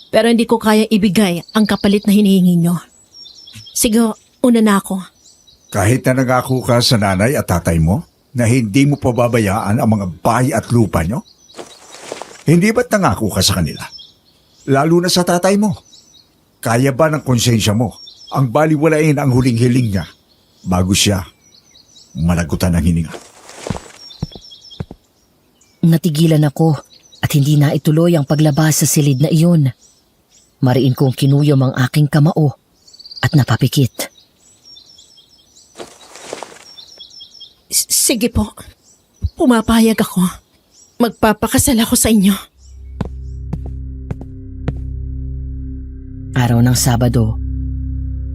pero hindi ko kaya ibigay ang kapalit na hinihingi niyo. Sige, una na ako. Kahit na nangako ka sa nanay at tatay mo na hindi mo pababayaan ang mga bahay at lupa nyo, hindi ba't nangako ka sa kanila? Lalo na sa tatay mo. Kaya ba ng konsensya mo ang baliwalain ang huling hiling niya bago siya malagutan ng hininga? Natigilan ako at hindi na ituloy ang paglabas sa silid na iyon. Mariin kong kinuyom ang aking kamao at napapikit. Sige po, pumapayag ako. Magpapakasal ako sa inyo. Araw ng Sabado.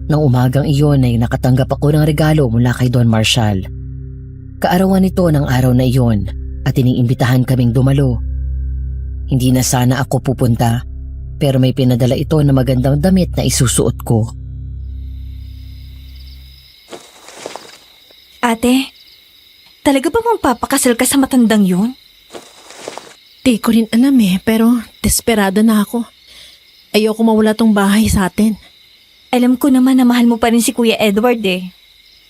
Nang umagang iyon ay nakatanggap ako ng regalo mula kay Don Marshall. Kaarawan nito ng araw na iyon at iniimbitahan kaming dumalo. Hindi na sana ako pupunta pero may pinadala ito na magandang damit na isusuot ko. Ate, talaga ba magpapakasal ka sa matandang yun? Di ko rin alam pero desperado na ako. Ayoko mawala tong bahay sa atin. Alam ko naman na mahal mo pa rin si Kuya Edward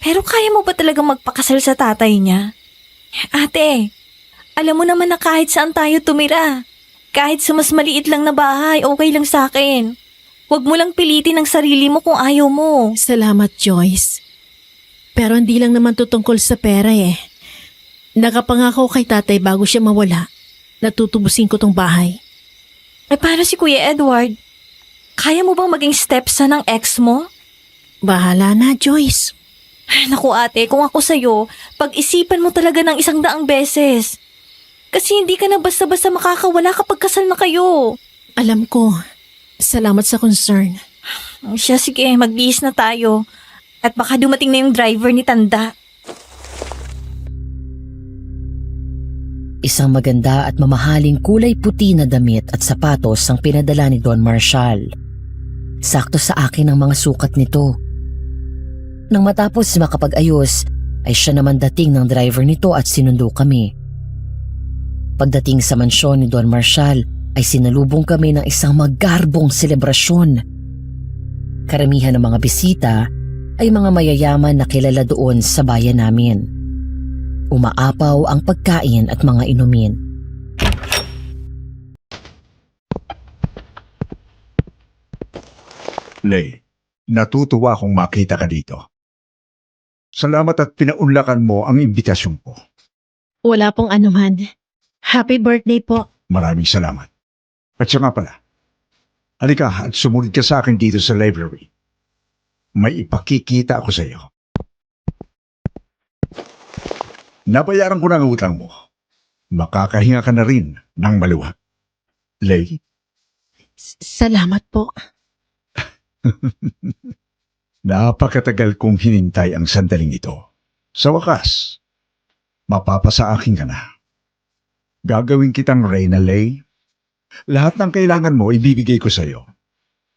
Pero kaya mo ba talagang magpakasal sa tatay niya? Ate, alam mo naman na kahit saan tayo tumira, kahit sa mas maliit lang na bahay, okay lang sa akin. Huwag mo lang pilitin ang sarili mo kung ayaw mo. Salamat, Joyce. Pero hindi lang naman tutungkol sa pera Nakapangako kay tatay bago siya mawala. Natutubusin ko tong bahay. Ay paano si Kuya Edward? Kaya mo bang maging stepson ng ex mo? Bahala na, Joyce. Ay, naku ate, kung ako sa'yo, pag-isipan mo talaga ng 100 beses. Kasi hindi ka na basta-basta makakawala kapag kasal na kayo. Alam ko. Salamat sa concern. Siya, sige, magbihis na tayo. At baka dumating na yung driver ni Tanda. Isang maganda at mamahaling kulay puti na damit at sapatos ang pinadala ni Don Marshall. Sakto sa akin ang mga sukat nito. Nang matapos makapag-ayos, ay siya naman dating ng driver nito at sinundo kami. Pagdating sa mansyon ni Don Marshall, ay sinalubong kami ng isang magarbong selebrasyon. Karamihan ng mga bisita ay mga mayayaman na kilala doon sa bayan namin. Umaapaw ang pagkain at mga inumin. Lay, natutuwa akong makita ka dito. Salamat at pinaunlakan mo ang imbitasyon ko. Wala pong anuman. Happy birthday po. Maraming salamat. At siya nga pala, halika at sumunod ka sa akin dito sa library. May ipakikita ako sa iyo. Nabayaran ko na ang utang mo. Makakahinga ka na rin ng maluwag. Lay, Salamat po. napakatagal kong hinintay ang sandaling ito. Sa wakas, mapapasa akin ka na. Gagawin kitang Reyna, Lay. Lahat ng kailangan mo ibibigay ko sa iyo.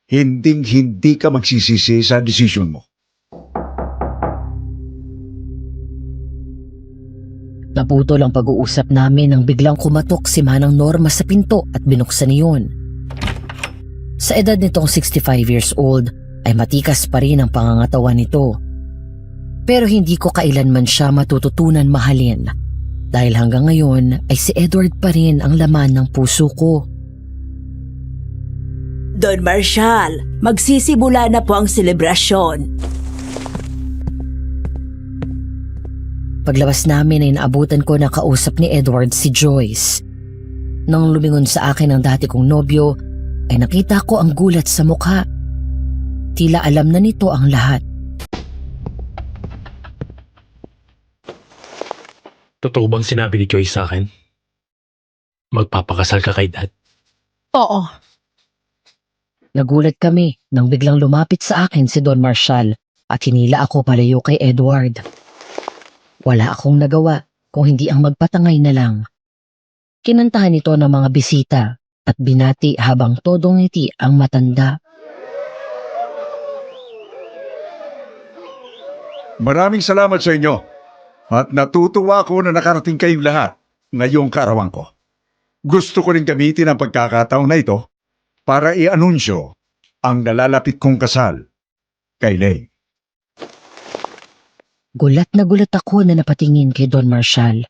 Hinding-hindi ka magsisisi sa desisyon mo. Naputol ang pag-uusap namin nang biglang kumatok si Manang Norma sa pinto at binuksan iyon. Sa edad nitong 65 years old ay matikas pa rin ang pangangatawan nito. Pero hindi ko kailanman siya matututunan mahalin dahil hanggang ngayon ay si Edward pa rin ang laman ng puso ko. Don Marshall, magsisimula na po ang selebrasyon. Paglabas namin ay naabutan ko na kausap ni Edward si Joyce. Nang lumingon sa akin ang dati kong nobyo, ay nakita ko ang gulat sa mukha. Tila alam na nito ang lahat. Totoo bang sinabi ni Joyce sa akin? Magpapakasal ka kay Dad? Oo. Nagulat kami nang biglang lumapit sa akin si Don Marshall at hinila ako palayo kay Edward. Wala akong nagawa kung hindi ang magpatangay na lang. Kinantahan ito ng mga bisita at binati habang todong ngiti ang matanda. Maraming salamat sa inyo. At natutuwa ako na nakarating kayong lahat ngayong kaarawan ko. Gusto ko rin gamitin ang pagkakataon na ito para i-anunsyo ang nalalapit kong kasal kay Lay. Gulat na gulat ako na napatingin kay Don Marshall.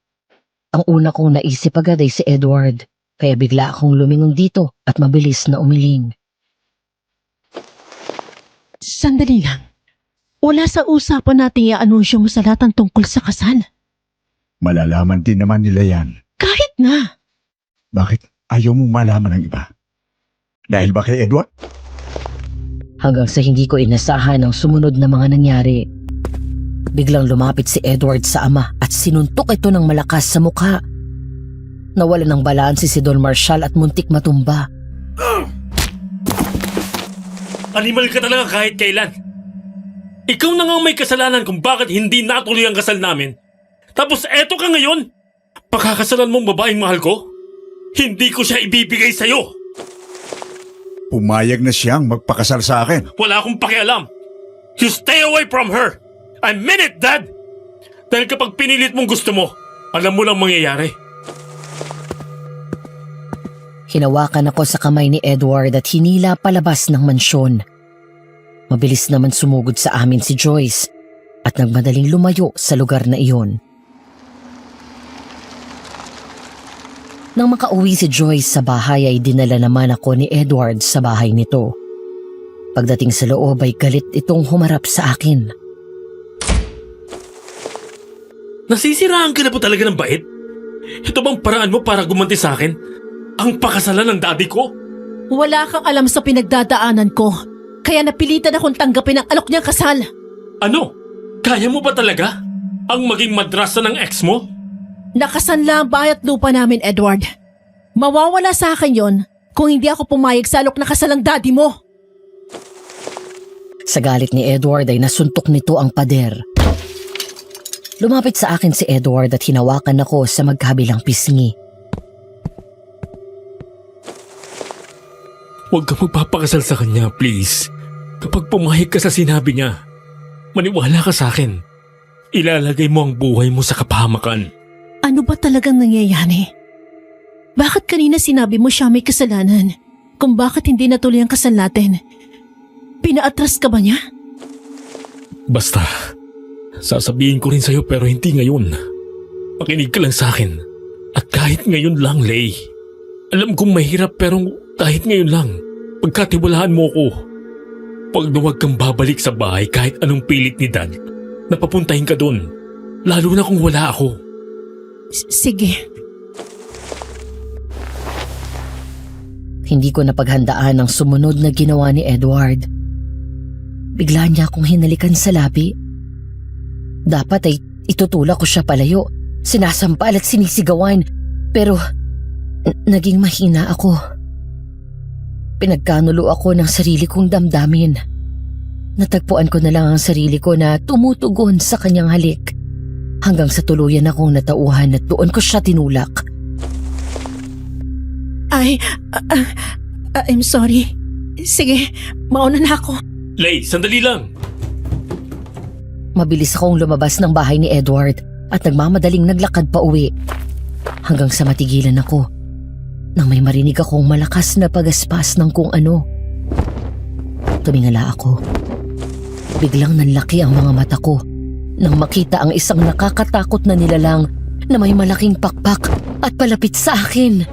Ang una kong naisip agad ay si Edward, kaya bigla akong lumingon dito at mabilis na umiling. Sandali lang. Wala sa usapan natin i-anunsyo mo sa lahat ang tungkol sa kasal. Malalaman din naman nila yan. Kahit na. Bakit ayaw mong malaman ng iba? Dahil ba kay Edward? Hanggang sa hindi ko inasahan ang sumunod na mga nangyari. Biglang lumapit si Edward sa ama at sinuntok ito ng malakas sa mukha. Nawala ng balanse si Don Marshall at muntik matumba. Animal ka talaga kahit kailan. Ikaw na nga may kasalanan kung bakit hindi natuloy ang kasal namin. Tapos eto ka ngayon? Pakakasalan mong babaeng mahal ko? Hindi ko siya ibibigay sa'yo. Pumayag na siyang magpakasal sa akin. Wala akong pakialam. You stay away from her. I mean it, Dad! Dahil kapag pinilit mong gusto mo, alam mo lang mangyayari. Hinawakan ako sa kamay ni Edward at hinila palabas ng mansyon. Mabilis naman sumugod sa amin si Joyce at nagmadaling lumayo sa lugar na iyon. Nang makauwi si Joyce sa bahay ay dinala naman ako ni Edward sa bahay nito. Pagdating sa loob ay galit itong humarap sa akin. Nasisiraan ka na po talaga ng bait? Ito bang paraan mo para gumanti sa akin? Ang pakasalan ng daddy ko? Wala kang alam sa pinagdadaanan ko. Kaya napilitan akong tanggapin ang alok niyang kasal. Ano? Kaya mo ba talaga? Ang maging madrasa ng ex mo? Nakasanla ang bahay at lupa namin, Edward. Mawawala sa akin yon kung hindi ako pumayag sa alok na kasal ng daddy mo. Sa galit ni Edward ay nasuntok nito ang pader. Lumapit sa akin si Edward at hinawakan ako sa magkabilang pisngi. Huwag ka magpapakasal sa kanya, please. Kapag pumayag ka sa sinabi niya, maniwala ka sa akin. Ilalagay mo ang buhay mo sa kapahamakan. Ano ba talagang nangyayari? Bakit kanina sinabi mo siya may kasalanan? Kung bakit hindi natuloy ang kasal natin? Pinaatras ka ba niya? Basta, sasabihin ko rin sa'yo pero hindi ngayon. Makinig ka lang sa akin. At kahit ngayon lang, Lay. Alam kong mahirap pero kahit ngayon lang, pagkatiwalaan mo ko. Pag huwag kang babalik sa bahay kahit anong pilit ni Dad, napapuntahin ka doon. Lalo na kung wala ako. Sige. Hindi ko napaghandaan ang sumunod na ginawa ni Edward. Bigla niya akong hinalikan sa labi. Dapat ay itutulak ko siya palayo, sinasampal at sinisigawan, pero naging mahina ako. Pinagkanulo ako ng sarili kong damdamin. Natagpuan ko na lang ang sarili ko na tumutugon sa kanyang halik, hanggang sa tuluyan akong natauhan at doon ko siya tinulak. I'm sorry. Sige, mauna na ako. Lay, sandali lang. Mabilis akong lumabas ng bahay ni Edward at nagmamadaling naglakad pa uwi. Hanggang sa matigilan ako nang may marinig akong malakas na pagaspas ng kung ano. Tumingala ako. Biglang nanlaki ang mga mata ko nang makita ang isang nakakatakot na nilalang na may malaking pakpak at palapit sa akin.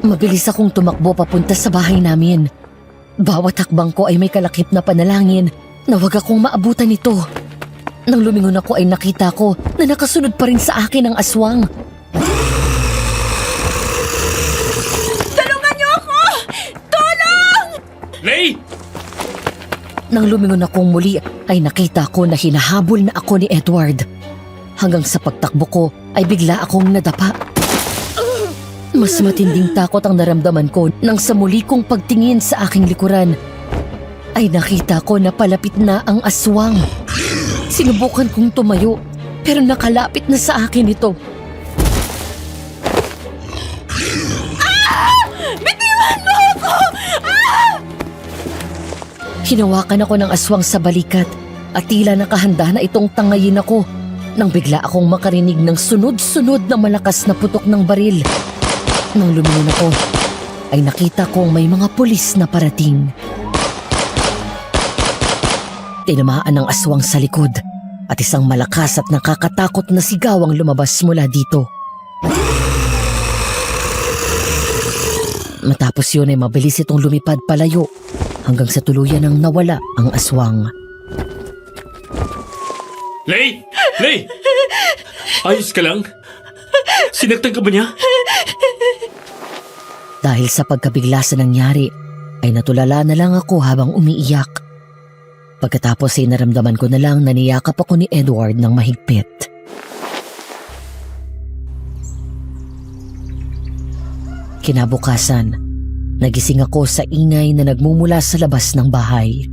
Mabilis akong tumakbo papunta sa bahay namin. Bawat hakbang ko ay may kalakip na panalangin na wag akong maabutan nito. Nang lumingon ako ay nakita ko na nakasunod pa rin sa akin ang aswang. Tulungan niyo ako! Tulong! Lay! Nang lumingon akong muli ay nakita ko na hinahabol na ako ni Edward. Hanggang sa pagtakbo ko ay bigla akong nadapa. Mas matinding takot ang naramdaman ko nang sa muli kong pagtingin sa aking likuran ay nakita ko na palapit na ang aswang. Sinubukan kong tumayo pero nakalapit na sa akin ito. Bitiwan mo ako! Hinawakan ako ng aswang sa balikat at tila nakahanda na itong tangayin ako nang bigla akong makarinig ng sunod-sunod na malakas na putok ng baril. Nang lumingon ako, ay nakita kong may mga pulis na parating. Tinamaan ng aswang sa likod at isang malakas at nakakatakot na sigaw ang lumabas mula dito. Matapos yun ay mabilis itong lumipad palayo hanggang sa tuluyan nang nawala ang aswang. Lay! Lay! Ayos ka lang? Sinaktan ka ba niya? Dahil sa pagkabigla sa nangyari, ay natulala na lang ako habang umiiyak. Pagkatapos ay naramdaman ko na lang na niyakap ako ni Edward ng mahigpit. Kinabukasan, nagising ako sa ingay na nagmumula sa labas ng bahay.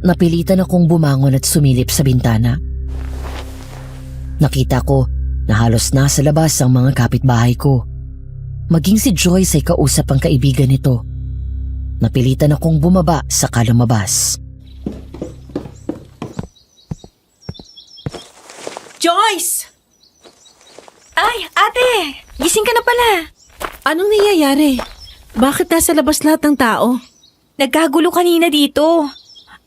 Napilitan akong bumangon at sumilip sa bintana. Nakita ko na halos nasa labas ang mga kapitbahay ko. Maging si Joyce ay kausap ang kaibigan nito. Napilitan akong bumaba saka lumabas. Joyce! Ay, ate! Gising ka na pala. Anong nangyayari? Bakit nasa labas lahat ng tao? Nagkagulo kanina dito.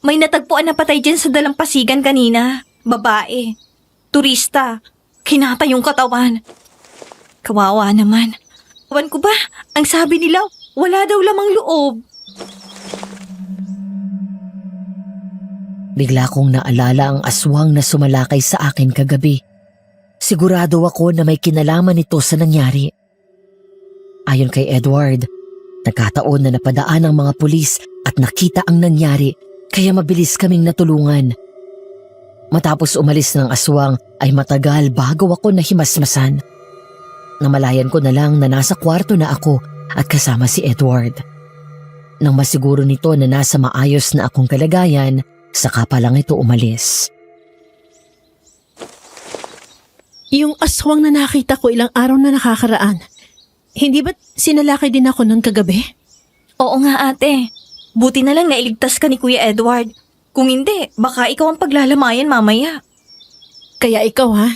May natagpuan na patay dyan sa dalampasigan kanina. Babae. Turista. Kinatay yung katawan. Kawawa naman. Ewan ko ba, ang sabi nila, wala daw lamang loob. Bigla kong naalala ang aswang na sumalakay sa akin kagabi. Sigurado ako na may kinalaman nito sa nangyari. Ayon kay Edward, nagkataon na napadaan ang mga pulis at nakita ang nangyari kaya mabilis kaming natulungan. Matapos umalis ng aswang ay matagal bago ako nahimasmasan. Namalayan ko na lang na nasa kwarto na ako at kasama si Edward. Nang masiguro nito na nasa maayos na akong kalagayan, saka pa lang ito umalis. Yung aswang na nakita ko ilang araw na nakakaraan, hindi ba't sinalakay din ako noon kagabi? Oo nga ate. Buti na lang nailigtas ka ni Kuya Edward. Kung hindi, baka ikaw ang paglalamayan mamaya. Kaya ikaw ha,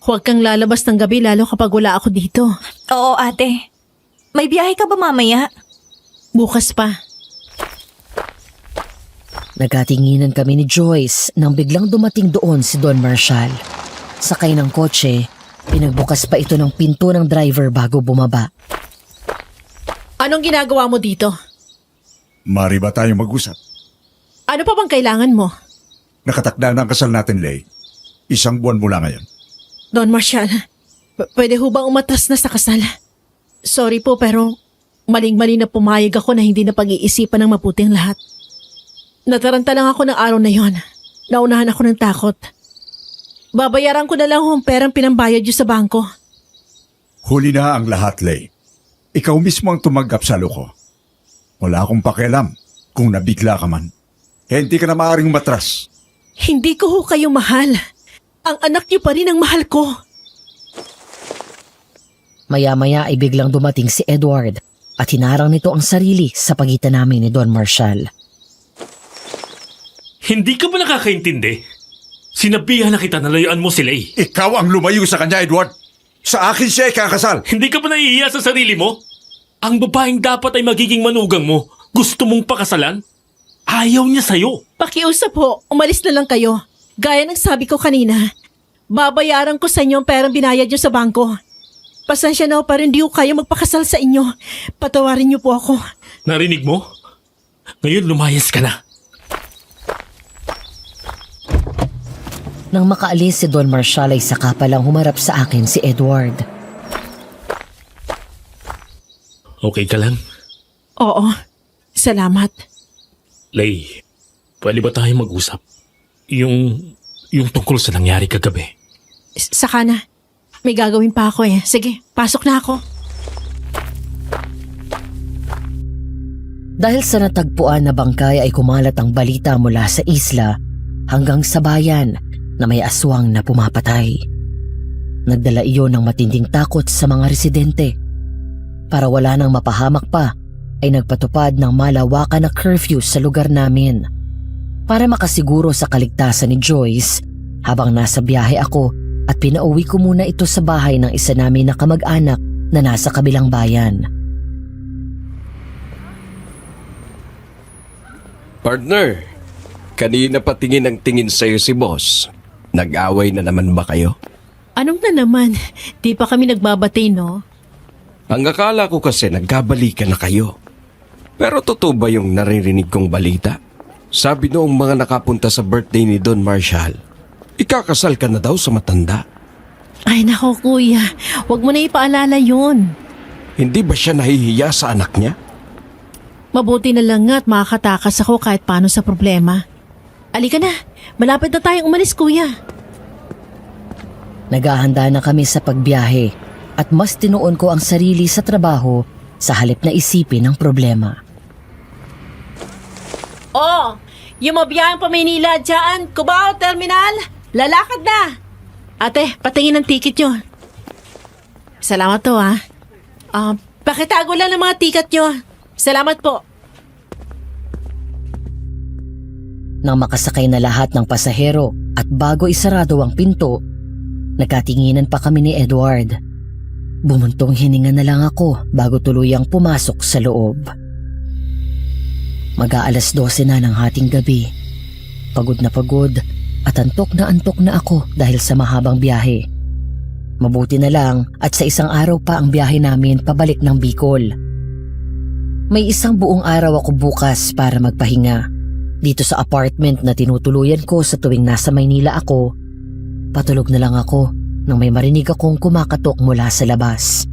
huwag kang lalabas ng gabi lalo kapag wala ako dito. Oo ate. May biyahe ka ba mamaya? Bukas pa. Nagkatinginan kami ni Joyce nang biglang dumating doon si Don Marshall. Sakay ng kotse, pinagbukas pa ito ng pinto ng driver bago bumaba. Anong ginagawa mo dito? Mari ba tayong mag-usap? Ano pa bang kailangan mo? Nakatakda na ang kasal natin, Lay. 1 buwan mula ngayon. Don Marshall, pwede ho bang umatas na sa kasal? Sorry po pero maling-mali na pumayag ako na hindi na pag-iisipan ng mabuting lahat. Nataranta lang ako ng araw na yon. Naunahan ako ng takot. Babayaran ko na lang ang perang pinambayad niyo sa bangko. Huli na ang lahat, Lay. Ikaw mismo ang tumanggap sa loko. Wala akong pakialam kung nabigla ka man. Hindi ka na maaaring matras. Hindi ko ho kayo mahal. Ang anak niyo pa rin ang mahal ko. Maya-maya ay biglang dumating si Edward at hinarang nito ang sarili sa pagitan namin ni Don Marshall. Hindi ka ba nakakaintindi? Sinabihan na kita na layuan mo si Lay. Ikaw ang lumayo sa kanya, Edward. Sa akin siya ikakasal. Hindi ka ba naiiya sa sarili mo? Ang babaeng dapat ay magiging manugang mo. Gusto mong pakasalan? Ayaw niya sa'yo. Pakiusap ho, umalis na lang kayo. Gaya ng sabi ko kanina, babayaran ko sa inyo ang perang binayad niyo sa bangko. Pasensya na ho pero hindi ko kaya magpakasal sa inyo. Patawarin niyo po ako. Narinig mo? Ngayon lumayas ka na. Nang makaalis si Don Marshall ay saka palang humarap sa akin si Edward. Okay ka lang? Oo, salamat. Lay, pwede ba tayo mag-usap? Yung tungkol sa nangyari kagabi. Saka na. May gagawin pa ako eh. Sige, pasok na ako. Dahil sa natagpuan na bangkay ay kumalat ang balita mula sa isla hanggang sa bayan na may aswang na pumapatay. Nagdala iyon ng matinding takot sa mga residente. Para wala nang mapahamak pa, ay nagpatupad ng malawakan na curfew sa lugar namin. Para makasiguro sa kaligtasan ni Joyce, habang nasa biyahe ako at pinauwi ko muna ito sa bahay ng isa namin na kamag-anak na nasa kabilang bayan. Partner, kanina pa tingin ang tingin sa'yo si boss. Nag-away na naman ba kayo? Anong na naman? Di pa kami nagbabati, no? Ang akala ko kasi nagkabalikan na kayo. Pero totoo ba yung naririnig kong balita? Sabi noong mga nakapunta sa birthday ni Don Marshall, ikakasal ka na daw sa matanda. Ay nako kuya, wag mo na ipaalala yun. Hindi ba siya nahihiya sa anak niya? Mabuti na lang nga at makakatakas ako kahit paano sa problema. Alika na, malapit na tayong umalis kuya. Naghahanda na kami sa pagbiyahe at mas tinuon ko ang sarili sa trabaho sa halip na isipin ang problema. Oh, yung mabiyahang pa Maynila dyan, Cubao Terminal, lalakad na. Ate, patingin ng ticket nyo. Salamat to ha. Pakitago lang ng mga ticket nyo. Salamat po. Nang makasakay na lahat ng pasahero at bago isarado ang pinto, nagkatinginan pa kami ni Edward. Bumuntong hininga na lang ako bago tuluyang pumasok sa loob. Mag-aalas 12 na ng hating gabi. Pagod at antok na ako dahil sa mahabang biyahe. Mabuti na lang at sa isang araw pa ang biyahe namin pabalik ng Bicol. May isang buong araw ako bukas para magpahinga. Dito sa apartment na tinutuluyan ko sa tuwing nasa Maynila ako, patulog na lang ako nang may marinig akong kumakatok mula sa labas.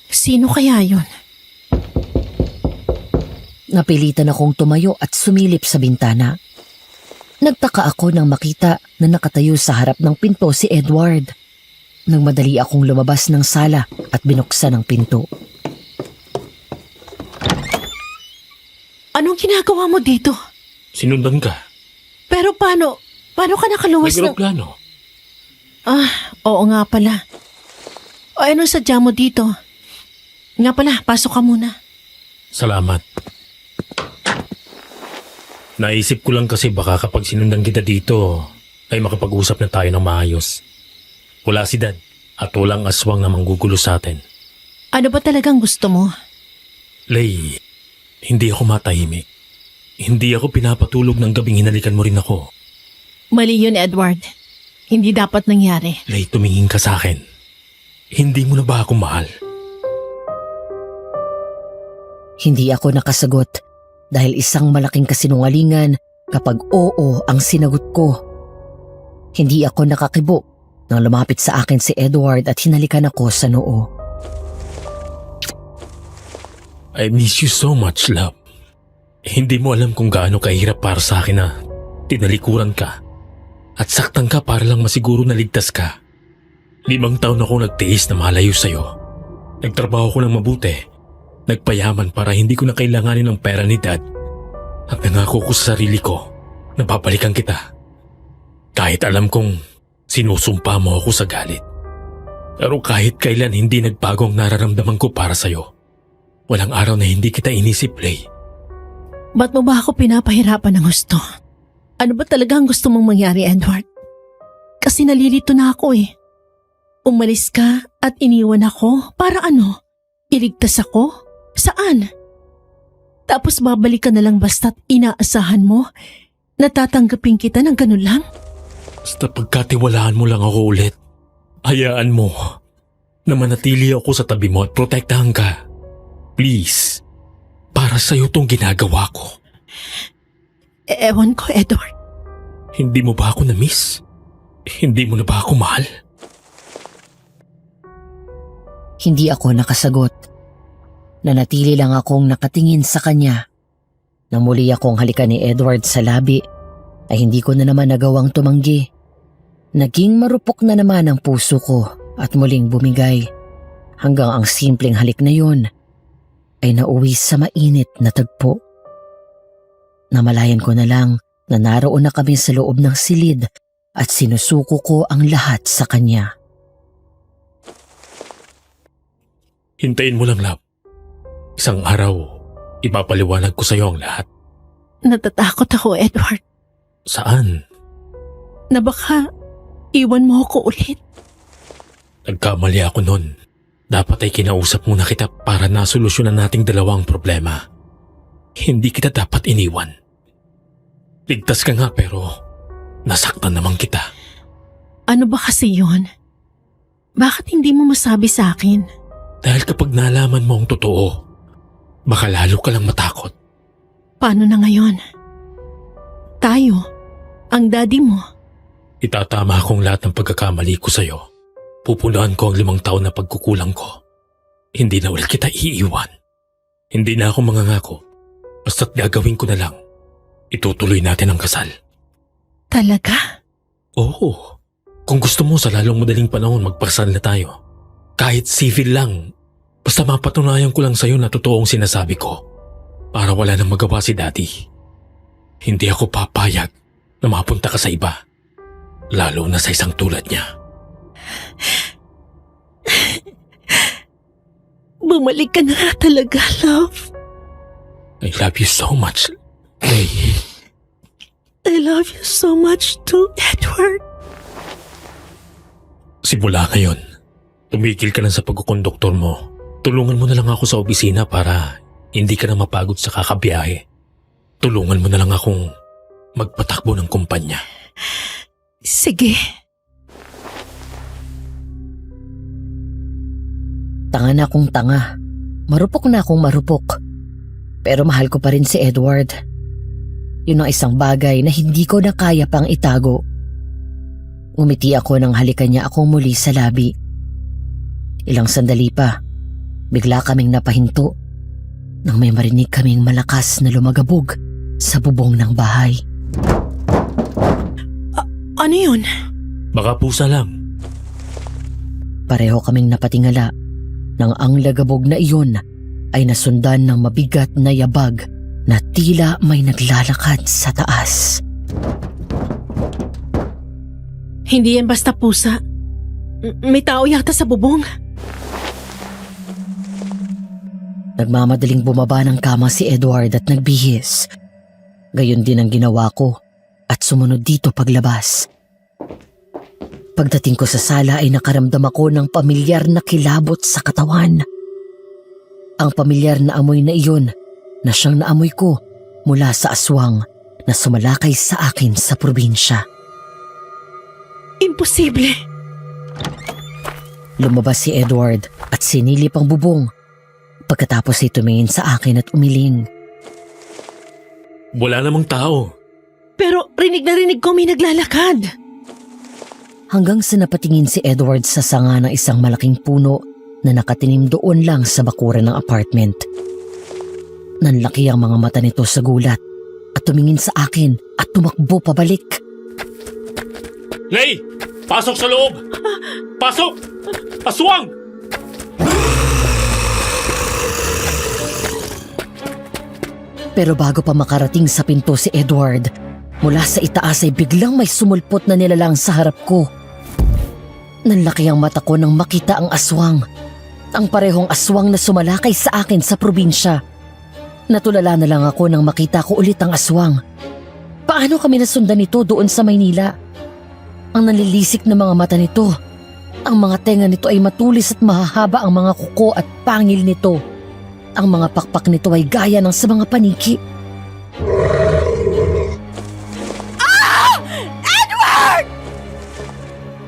Sino kaya yun? Napilitan akong tumayo at sumilip sa bintana. Nagtaka ako nang makita na nakatayo sa harap ng pinto si Edward. Nang madali akong lumabas ng sala at binuksan ang pinto. Anong ginagawa mo dito? Sinundan ka. Pero paano ka nakaluwas ng... Nag-aeroplano. Oo nga pala. O ano sadya mo dito? Nga pala, pasok ka muna. Salamat. Naisip ko lang kasi baka kapag sinundan kita dito, ay makapag-usap na tayo ng maayos. Wala si Dad at walang aswang na manggugulo sa atin. Ano ba talagang gusto mo? Lay, Hindi ako matahimik. Hindi ako pinapatulog ng gabing hinalikan mo rin ako. Mali yun, Edward. Hindi dapat nangyari. Lay, tumingin ka sa akin. Hindi mo na ba ako mahal? Hindi ako nakasagot dahil isang malaking kasinungalingan kapag oo ang sinagot ko. Hindi ako nakakibo nang lumapit sa akin si Edward at hinalikan ako sa noo. I miss you so much, love. Hindi mo alam kung gaano kahirap para sa akin na tinalikuran ka at saktan ka para lang masiguro na ligtas ka. 5 taon ako nagtiis na malayo sa'yo. Nagtrabaho ko ng mabuti. Nagpayaman para hindi ko na kailanganin ng pera ni Dad. At nangako ko sa sarili ko na babalikan kita. Kahit alam kong sinusumpa mo ako sa galit. Pero kahit kailan hindi nagbago ang nararamdaman ko para sa'yo. Walang araw na hindi kita inisip, Lay. Ba't mo ba ako pinapahirapan ng gusto? Ano ba talaga ang gusto mong mangyari, Edward? Kasi nalilito na ako eh. Umalis ka at iniwan ako para ano? Iligtas ako? Saan? Tapos babalik ka na lang basta't inaasahan mo na tatanggapin kita ng ganun lang? Basta pagkatiwalaan mo lang ako ulit. Hayaan mo na manatili ako sa tabi mo at protektahan ka. Please, para sa'yo tong ginagawa ko. Ewan ko, Edward. Hindi mo ba ako na-miss? Hindi mo na ba ako mahal? Hindi ako nakasagot. Nanatili lang akong nakatingin sa kanya. Nang muli akong halikan ni Edward sa labi, ay hindi ko na naman nagawang tumanggi. Naging marupok na naman ang puso ko at muling bumigay. Hanggang ang simpleng halik na yun ay nauwi sa mainit na tagpo. Namalayan ko na lang na naroon na kami sa loob ng silid at sinusuko ko ang lahat sa kanya. Hintayin mo lang, love. Isang araw, ipapaliwanag ko sa'yo ang lahat. Natatakot ako, Edward, Saan? na baka iwan mo ako ulit. Nagkamali ako nun. Dapat ay kinausap muna kita para nasolusyonan nating dalawang problema. Hindi kita dapat iniwan. Ligtas ka nga pero nasaktan naman kita. Ano ba kasi yun? Bakit hindi mo masabi sa akin? Dahil kapag nalaman mo ang totoo, baka lalo ka lang matakot. Paano na ngayon? Tayo, ang daddy mo. Itatama akong lahat ng pagkakamali ko sa'yo. Pupunuan ko ang 5 taon na pagkukulang ko. Hindi na ulit kita iiwan. Hindi na ako mangangako. Basta't gagawin ko na lang. Itutuloy natin ang kasal. Talaga? Oo. Kung gusto mo sa lalong madaling panahon magpakasal na tayo. Kahit civil lang. Basta mapatunayan ko lang sa'yo na totoong sinasabi ko. Para wala nang magawa si Daddy. Hindi ako papayag na mapunta ka sa iba. Lalo na sa isang tulad niya. Bumalik ka na nga talaga, love. I love you so much, Lay. I love you so much too, Edward. Simula ngayon, tumigil ka lang sa pagkukonduktor mo. Tulungan mo na lang ako sa opisina para hindi ka na mapagod sa kakabiyahe. Tulungan mo na lang akong magpatakbo ng kumpanya. Sige. Tanga na akong tanga. Marupok na akong marupok. Pero mahal ko pa rin si Edward. Yun ang isang bagay na hindi ko na kaya pang itago. Umiti ako nang halikan niya ako muli sa labi. Ilang sandali pa, bigla kaming napahinto nang may marinig kaming malakas na lumagabog sa bubong ng bahay. Ano yun? Baka pusa lang. Pareho kaming napatingala nang ang lagabog na iyon ay nasundan ng mabigat na yabag na tila may naglalakad sa taas. Hindi yan basta pusa. May tao yata sa bubong. Nagmamadaling bumaba ng kama si Edward at nagbihis. Gayon din ang ginawa ko at sumunod dito paglabas. Pagdating ko sa sala ay nakaramdam ako ng pamilyar na kilabot sa katawan. Ang pamilyar na amoy na iyon na siyang naamoy ko mula sa aswang na sumalakay sa akin sa probinsya. Imposible. Lumabas si Edward at sinilip ang bubong. Pagkatapos ay tumingin sa akin at umiling. Wala namang tao. Pero rinig na rinig ko may naglalakad. Hanggang sa napatingin si Edward sa sanga ng isang malaking puno na nakatinim doon lang sa bakuran ng apartment. Nanlaki ang mga mata nito sa gulat at tumingin sa akin at tumakbo pabalik. Lay! Pasok sa loob! Pasok! Aswang! Pero bago pa makarating sa pinto si Edward, mula sa itaas ay biglang may sumulpot na nilalang sa harap ko. Nanlaki ang mata ko nang makita ang aswang. Ang parehong aswang na sumalakay sa akin sa probinsya. Natulala na lang ako nang makita ko ulit ang aswang. Paano kami nasundan nito doon sa Maynila? Ang nalilisik na mga mata nito. Ang mga tenga nito ay matulis at mahahaba ang mga kuko at pangil nito. Ang mga pakpak nito ay gaya ng sa mga paniki.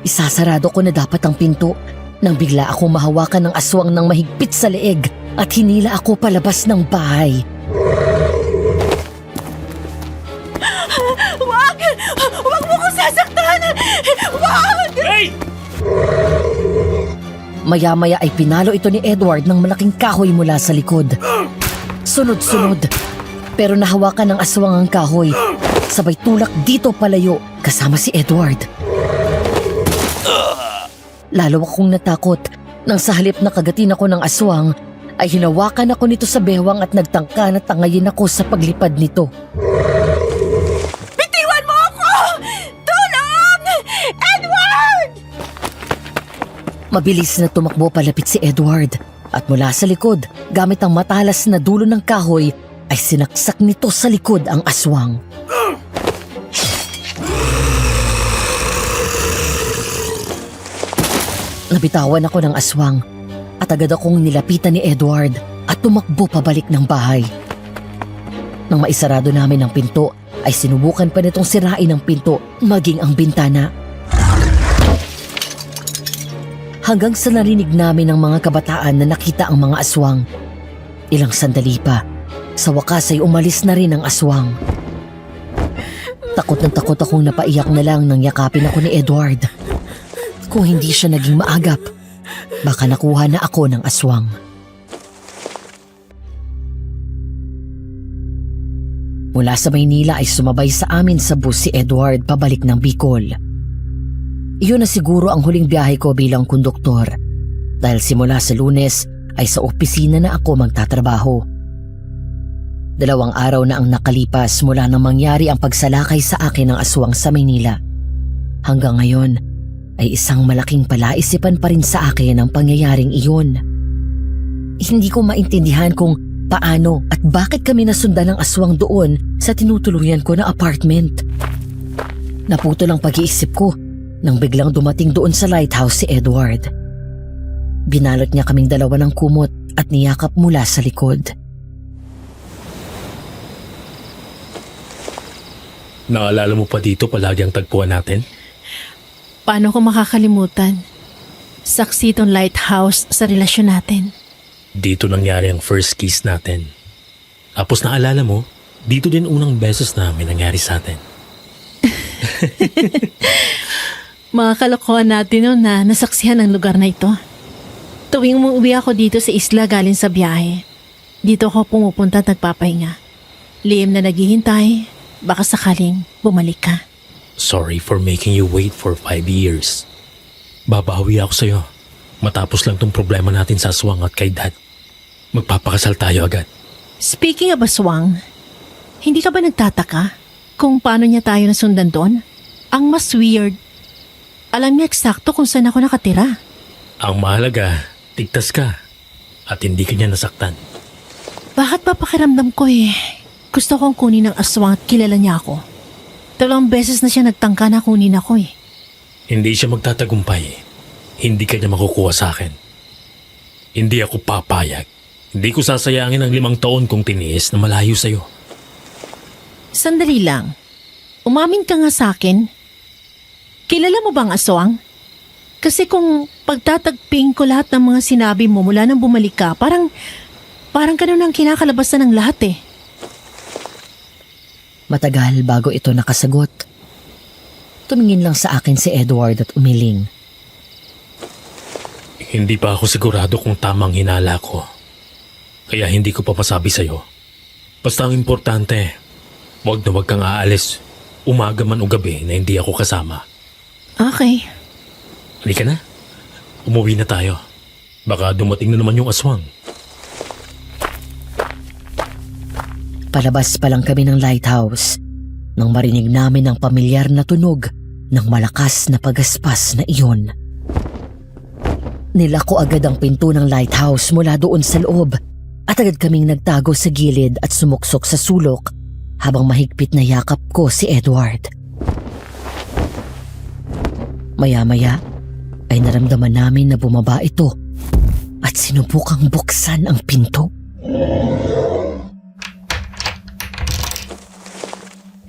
Isasarado ko na dapat ang pinto nang bigla akong mahawakan ng aswang ng mahigpit sa leeg at hinila ako palabas ng bahay. Wag! Wag mo ko sasaktan! Wag! Lay! Maya-maya ay pinalo ito ni Edward ng malaking kahoy mula sa likod. Sunod-sunod. Pero nahawakan ng aswang ang kahoy. Sabay tulak dito palayo kasama si Edward. Lalo akong natakot nang sa halip na kagatin ako ng aswang ay hinawakan ako nito sa bewang at nagtangka na tangayin ako sa paglipad nito. Bitiwan mo ako! Tulong! Edward! Mabilis na tumakbo palapit si Edward at mula sa likod, gamit ang matalas na dulo ng kahoy, ay sinaksak nito sa likod ang aswang. Nabitawan ako ng aswang at agad akong nilapitan ni Edward at tumakbo pabalik ng bahay. Nang maisarado namin ang pinto, ay sinubukan pa nitong sirain ang pinto maging ang bintana. Hanggang sa narinig namin ng mga kabataan na nakita ang mga aswang. Ilang sandali pa, sa wakas ay umalis na rin ang aswang. Takot na takot akong napaiyak na lang nang yakapin ako ni Edward. Kung hindi siya naging maagap, baka nakuha na ako ng aswang. Mula sa Maynila ay sumabay sa amin sa bus si Edward pabalik ng Bicol. Iyon na siguro ang huling biyahe ko bilang konduktor dahil simula sa Lunes ay sa opisina na ako magtatrabaho. 2 araw na ang nakalipas mula nang mangyari ang pagsalakay sa akin ng aswang sa Maynila. Hanggang ngayon ay isang malaking palaisipan pa rin sa akin ang pangyayaring iyon. Hindi ko maintindihan kung paano at bakit kami nasundan ng aswang doon sa tinutuluyan ko na apartment. Naputol ang pag-iisip ko nang biglang dumating doon sa lighthouse si Edward. Binalot niya kaming dalawa ng kumot at niyakap mula sa likod. Naalala mo pa dito palagi ang tagpuan natin? Paano ko makakalimutan? Saksi itong lighthouse sa relasyon natin. Dito nangyari ang first kiss natin. Tapos naalala mo, dito din unang beses na may nangyari sa atin. Mga kalokohan natin noon na nasaksihan ang lugar na ito. Tuwing umuwi ako dito sa isla galing sa biyahe, dito ako pumupunta at nagpapahinga. Lihim na naghihintay, baka sakaling bumalik ka. Sorry for making you wait for 5 years. Babawi ako sa'yo. Matapos lang tong problema natin sa aswang at kay Dad. Magpapakasal tayo agad. Speaking of aswang, hindi ka ba nagtataka kung paano niya tayo nasundan doon? Ang mas weird, alam niya eksakto kung saan ako nakatira. Ang mahalaga, tigtas ka. At hindi ka niya nasaktan. Bakit pa pakiramdam ko gusto kong kunin ng aswang at kilala niya ako. 2 beses na siya nagtangka na kunin ako Hindi siya magtatagumpay. Hindi ka niya makukuha sa akin. Hindi ako papayag. Hindi ko sasayangin ang 5 taon kong tiniis na malayo sa'yo. Sandali lang. Umamin ka nga sa akin. Kilala mo bang aswang? Kasi kung pagtatagping ko lahat ng mga sinabi mo mula nang bumalik ka, parang ganun ang kinakalabasan ng lahat eh. Matagal bago ito nakasagot. Tumingin lang sa akin si Edward at umiling. Hindi pa ako sigurado kung tamang hinala ko. Kaya hindi ko pa masabi sa'yo. Basta ang importante, wag na wag kang aalis. Umaga man o gabi na hindi ako kasama. Okay. Halika na. Umuwi na tayo. Baka dumating na naman yung aswang. Palabas pa lang kami ng lighthouse nang marinig namin ang pamilyar na tunog ng malakas na pagaspas na iyon. Nilako agad ang pinto ng lighthouse mula doon sa loob at agad kaming nagtago sa gilid at sumuksok sa sulok habang mahigpit na yakap ko si Edward. Maya-maya ay naramdaman namin na bumaba ito at sinubukang buksan ang pinto.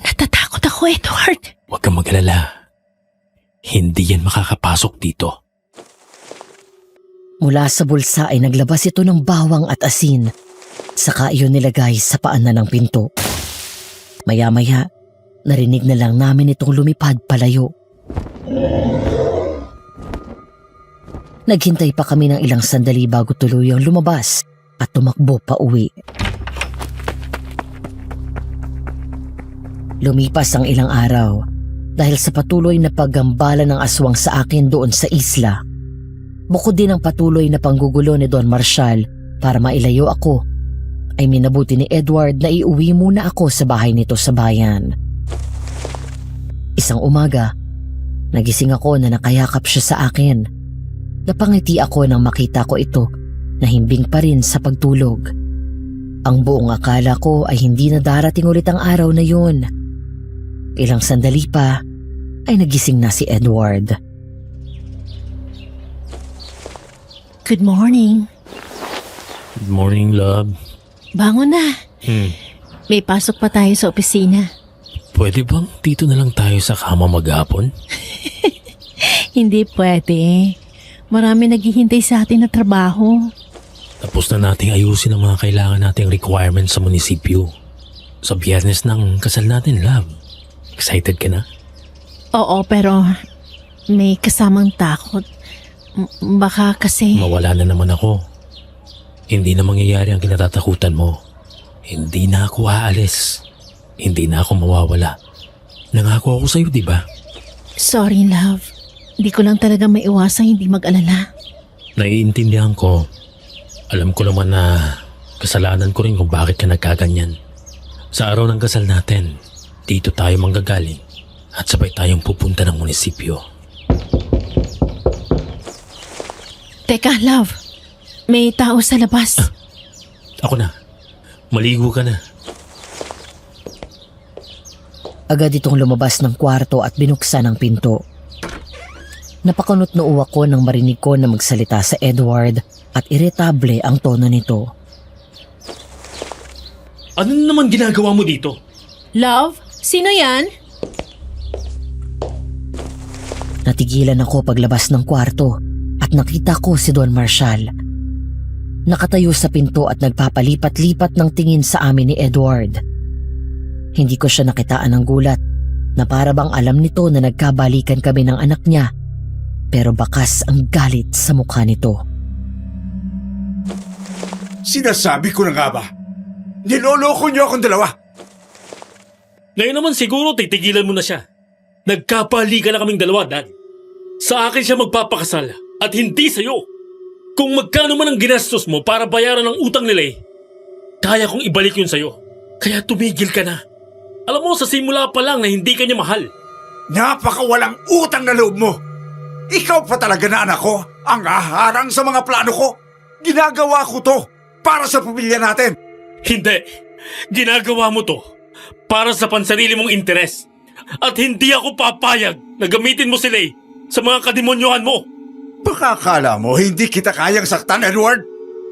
Natatakot ako, Edward. Huwag kang mag-alala. Hindi yan makakapasok dito. Mula sa bulsa ay naglabas ito ng bawang at asin. Saka iyon nilagay sa paanan ng pinto. Maya-maya, narinig na lang namin itong lumipad palayo. Naghintay pa kami ng ilang sandali bago tuluyang lumabas at tumakbo pa uwi. Lumipas ang ilang araw dahil sa patuloy na paggambala ng aswang sa akin doon sa isla. Bukod din ang patuloy na panggugulo ni Don Marshall para mailayo ako, ay minabuti ni Edward na iuwi muna ako sa bahay nito sa bayan. Isang umaga, nagising ako na nakayakap siya sa akin. Napangiti ako nang makita ko ito na himbing pa rin sa pagtulog. Ang buong akala ko ay hindi na darating ulit ang araw na yun. Ilang sandali pa ay nagising na si Edward. Good morning. Good morning, love. Bangon na. May pasok pa tayo sa opisina. Pwede bang dito na lang tayo sa kama maghapon? Hindi pwede. Marami naghihintay sa atin na trabaho. Tapos na nating ayusin ang mga kailangan nating requirements sa munisipyo. Sa biyernes ng kasal natin, love. Excited ka na? Oo, pero may kasamang takot. Baka kasi... Mawala na naman ako. Hindi na mangyayari ang kinatatakutan mo. Hindi na ako aalis. Hindi na ako mawawala. Nangako ako sa'yo, di ba? Sorry, love. Hindi ko lang talaga maiwasang hindi mag-alala. Naiintindihan ko. Alam ko naman na kasalanan ko rin kung bakit ka nagkaganyan. Sa araw ng kasal natin, dito tayo manggagaling at sabay tayong pupunta ng munisipyo. Teka, love. May tao sa labas. Ako na. Maligo ka na. Agad itong lumabas ng kwarto at binuksan ang pinto. Napakunot-noo ako nang marinig ko na magsalita sa Edward at iritable ang tono nito. Ano naman ginagawa mo dito? Love? Sino yan? Natigilan ako paglabas ng kwarto at nakita ko si Don Marshall. Nakatayo sa pinto at nagpapalipat-lipat ng tingin sa amin ni Edward. Hindi ko siya nakitaan ng gulat na para bang alam nito na nagkabalikan kami ng anak niya, pero bakas ang galit sa mukha nito. Sinasabi ko na nga ba? Niloloko niyo akong dalawa. Ngayon naman siguro titigilan mo na siya. Nagkapalikan na kaming dalawa, Dad. Sa akin siya magpapakasal at hindi sa'yo. Kung magkano man ang ginastos mo para bayaran ang utang nila kaya kong ibalik yun sa'yo. Kaya tumigil ka na. Alam mo, sa simula pa lang na hindi ka niya mahal. Napakawalang utang na loob mo. Ikaw pa talaga na anak ko ang aharang sa mga plano ko. Ginagawa ko to para sa pamilya natin. Hindi. Ginagawa mo to para sa pansarili mong interes. At hindi ako papayag na gamitin mo sila sa mga kademonyohan mo. Baka akala mo hindi kita kayang saktan, Edward?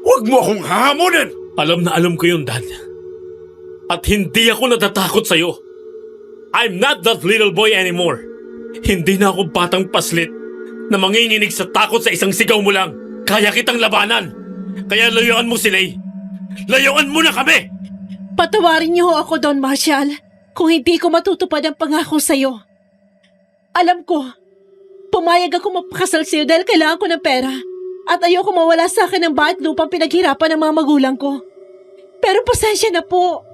Huwag mo akong hahamunin! Alam na alam ko yun, Dad. At hindi ako natatakot sa'yo. I'm not that little boy anymore. Hindi na ako batang paslit na manginginig sa takot sa isang sigaw mo lang. Kaya kitang labanan. Kaya layuan mo si Lay. Layuan mo na kami! Patawarin niyo ho ako, Don Marshall, kung hindi ko matutupad ang pangako sa'yo. Alam ko, pumayag ako magpakasal sa'yo dahil kailangan ko ng pera. At ayoko mawala sa akin ng bahat lupang pinaghirapan ng mga magulang ko. Pero pasensya na po.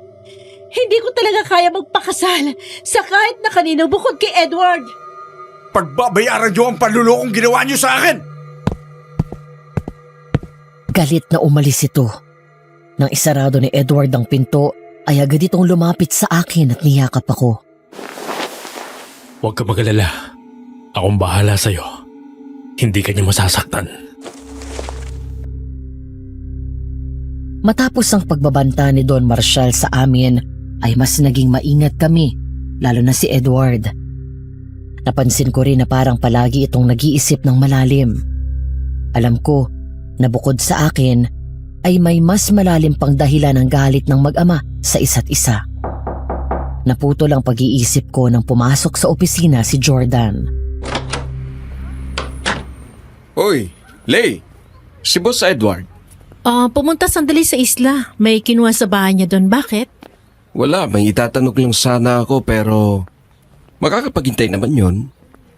Hindi ko talaga kaya magpakasal sa kahit na kanino bukod kay Edward. Pagbabayaran niyo ang panlulokong ginawa niyo sa akin! Galit na umalis ito. Nang isarado ni Edward ang pinto, ay agad itong lumapit sa akin at niyakap ako. Huwag ka magalala. Akong bahala sa'yo. Hindi ka niya masasaktan. Matapos ang pagbabanta ni Don Marshall sa amin, ay mas naging maingat kami, lalo na si Edward. Napansin ko rin na parang palagi itong nag-iisip ng malalim. Alam ko na bukod sa akin, ay may mas malalim pang dahilan ng galit ng mag-ama sa isa't isa. Naputol ang pag-iisip ko nang pumasok sa opisina si Jordan. Hoy, Lay! Si Boss Edward. Pumunta sandali sa isla. May kinuha sa bahay niya doon. Bakit? Wala, may itatanong lang sana ako pero makakapaghintay naman yun.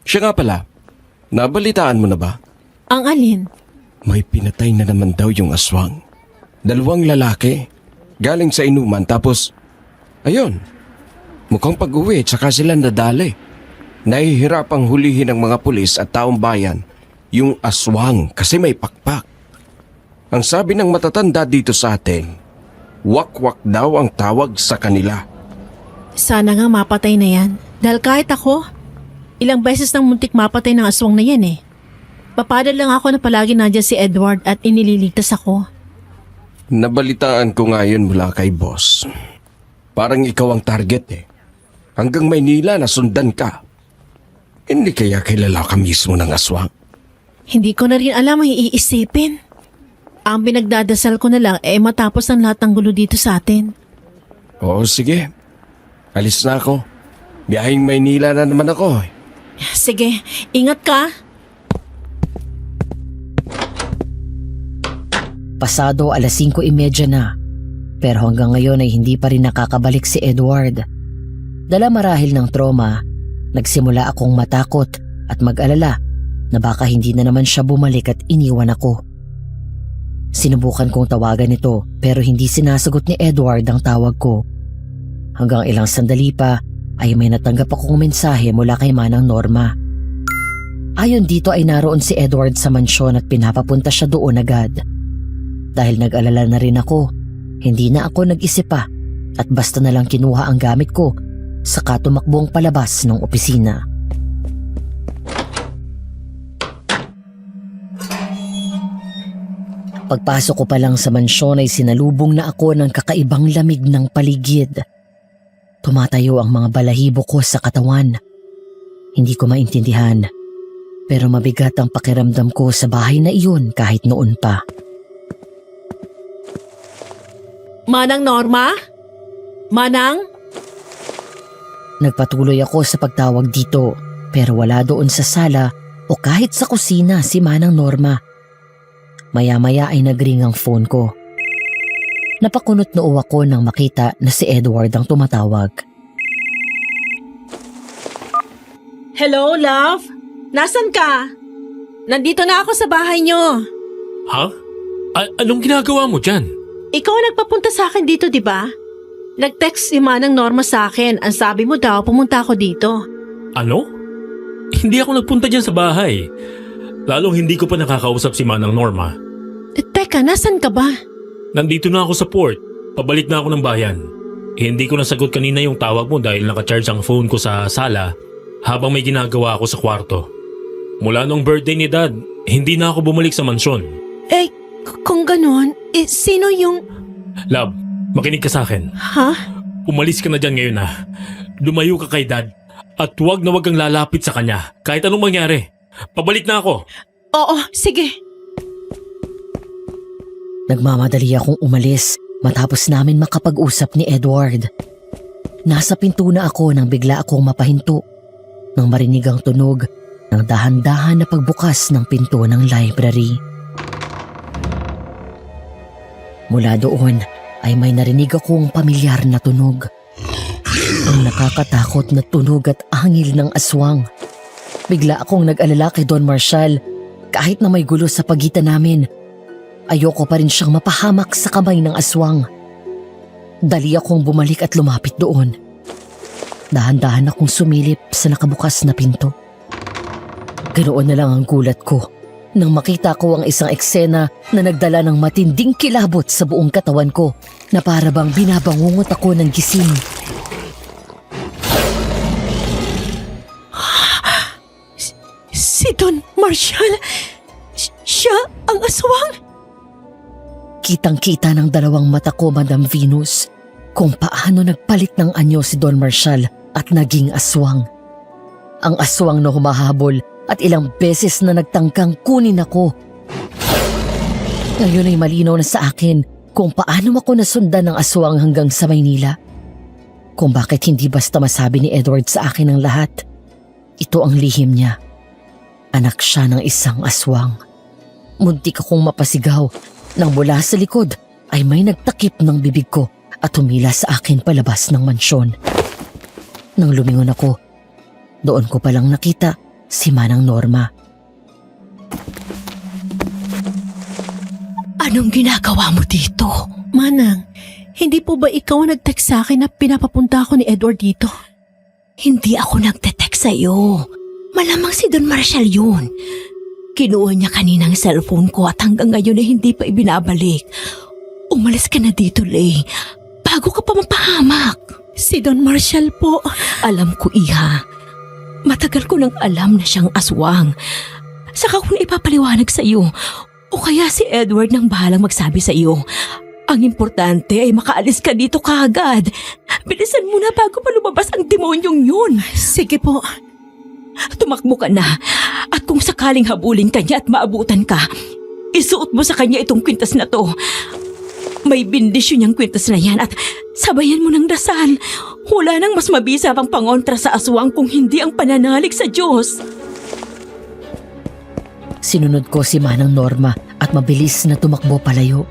Siya nga pala, nabalitaan mo na ba? Ang alin? May pinatay na naman daw yung aswang. 2 lalaki. Galing sa inuman tapos, ayun, mukhang pag-uwi tsaka sila nadali. Nahihirapang hulihin ng mga pulis at taong bayan yung aswang kasi may pakpak. Ang sabi ng matatanda dito sa atin, wakwak daw ang tawag sa kanila. Sana nga mapatay na yan. Dahil kahit ako, ilang beses nang muntik mapatay ng aswang na yan eh. Papadal lang ako na palagi nandiyan si Edward at inililigtas ako. Nabalitaan ko nga yun mula kay boss. Parang ikaw ang target eh. Hanggang Maynila nasundan ka. Hindi kaya kilala ka mismo ng aswang? Hindi ko na rin alam ang iisipin. Ang pinagdadasal ko na lang matapos ang lahat ng gulo dito sa atin. Oo, sige. Alis na ako. Biyaheng Maynila na naman ako. Sige, ingat ka. Pasado 5:30 na, pero hanggang ngayon ay hindi pa rin nakakabalik si Edward. Dala marahil ng trauma, nagsimula akong matakot at mag-alala na baka hindi na naman siya bumalik at iniwan ako. Sinubukan kong tawagan ito pero hindi sinasagot ni Edward ang tawag ko. Hanggang ilang sandali pa ay may natanggap akong mensahe mula kay Manang Norma. Ayon dito ay naroon si Edward sa mansyon at pinapapunta siya doon agad. Dahil nag-alala na rin ako, hindi na ako nag-isip pa at basta na lang kinuha ang gamit ko saka tumakbo ang palabas ng opisina. Pagpasok ko pa lang sa mansyon ay sinalubong na ako ng kakaibang lamig ng paligid. Tumatayo ang mga balahibo ko sa katawan. Hindi ko maintindihan, pero mabigat ang pakiramdam ko sa bahay na iyon kahit noon pa. Manang Norma? Manang? Nagpatuloy ako sa pagtawag dito pero wala doon sa sala o kahit sa kusina si Manang Norma. Maya-maya ay nagring ang phone ko. Napakunot noo ako nang makita na si Edward ang tumatawag. Hello, love? Nasaan ka? Nandito na ako sa bahay niyo. Ha? Anong ginagawa mo dyan? Ikaw ang nagpapunta sa akin dito, di ba? Nag-text si Manang Norma sa akin. Ang sabi mo daw, pumunta ako dito. Ano? Hindi ako nagpunta dyan sa bahay. Lalong hindi ko pa nakakausap si Manang Norma. Teka, nasan ka ba? Nandito na ako sa port. Pabalik na ako ng bayan. Hindi ko nasagot kanina yung tawag mo dahil nakacharge ang phone ko sa sala habang may ginagawa ako sa kwarto. Mula nung birthday ni Dad, hindi na ako bumalik sa mansyon. Kung ganon, sino yung... Love, makinig ka sa akin. Ha? Umalis ka na dyan ngayon na. Lumayo ka kay Dad at huwag na huwag kang lalapit sa kanya kahit anong mangyari. Pabalik na ako. Oo, sige. Nagmamadali akong umalis matapos namin makapag-usap ni Edward. Nasa pinto na ako nang bigla akong mapahinto nang marinig ang tunog ng dahan-dahan na pagbukas ng pinto ng library. Mula doon ay may narinig akong pamilyar na tunog. Ang nakakatakot na tunog at angil ng aswang. Bigla akong nag-alala kay Don Marshall kahit na may gulo sa pagitan namin. Ayoko pa rin siyang mapahamak sa kamay ng aswang. Dali akong bumalik at lumapit doon. Dahan-dahan akong sumilip sa nakabukas na pinto. Ganoon na lang ang gulat ko nang makita ko ang isang eksena na nagdala ng matinding kilabot sa buong katawan ko na para bang binabangungot ako ng gising. Si Don Marshall? Siya ang aswang? Kitang-kita ng dalawang mata ko, Madam Venus, kung paano nagpalit ng anyo si Don Marshall at naging aswang. Ang aswang na humahabol at ilang beses na nagtangkang kunin ako. Ngayon ay malinaw na sa akin kung paano ako nasundan ng aswang hanggang sa Maynila. Kung bakit hindi basta masabi ni Edward sa akin ang lahat. Ito ang lihim niya. Anak siya ng isang aswang. Muntik akong mapasigaw nang mula sa likod ay may nagtakip ng bibig ko at humila sa akin palabas ng mansyon. Nang lumingon ako, doon ko palang nakita si Manang Norma. Anong ginagawa mo dito? Manang, hindi po ba ikaw ang nag-text sa akin na pinapapunta ako ni Edward dito? Hindi ako nagte-text sa'yo. Malamang si Don Marshall yun. Kinuha niya kaninang cellphone ko at hanggang ngayon ay hindi pa ibinabalik. Umalis ka na dito, Lay. Bago ka pa mapahamak. Si Don Marshall po. Alam ko, Iha. Matagal ko nang alam na siyang aswang. Saka ko na ipapaliwanag sa iyo. O kaya si Edward nang bahalang magsabi sa iyo. Ang importante ay makaalis ka dito kaagad. Bilisan mo na bago pa lumabas ang demonyong yun. Sige po. Tumakbo ka na. At kung sakaling habulin ka niya at maabutan ka, isuot mo sa kanya itong kwintas na to. May bindisyon niyang kwintas na yan at sabayan mo ng dasal. Wala nang mas mabisa pang pangontra sa aswang kung hindi ang pananalig sa Diyos. Sinunod ko si Manang Norma at mabilis na tumakbo palayo.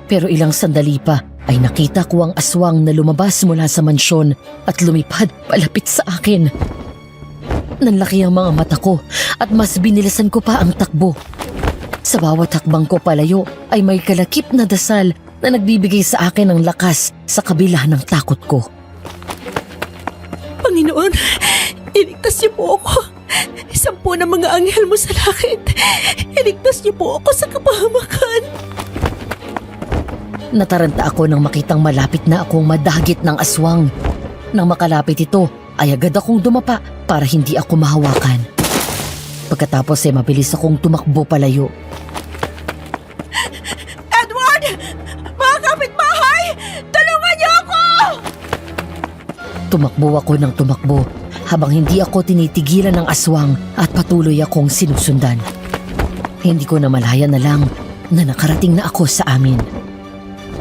Pero ilang sandali pa ay nakita ko ang aswang na lumabas mula sa mansyon at lumipad palapit sa akin. Nanlaki ang mga mata ko at mas binilasan ko pa ang takbo. Sa bawat hakbang ko palayo ay may kalakip na dasal na nagbibigay sa akin ng lakas sa kabila ng takot ko. Panginoon, iligtas niyo po ako. 10 na mga anghel mo sa langit. Iligtas niyo po ako sa kapahamakan. Nataranta ako nang makitang malapit na akong madagit ng aswang. Nang makalapit ito, ay agad akong dumapa para hindi ako mahawakan. Pagkatapos ay mabilis akong tumakbo palayo. Edward! Mga kapitbahay! Tulungan niyo ako! Tumakbo ako ng tumakbo habang hindi ako tinitigilan ng aswang at patuloy akong sinusundan. Hindi ko na malaya na lang na nakarating na ako sa amin.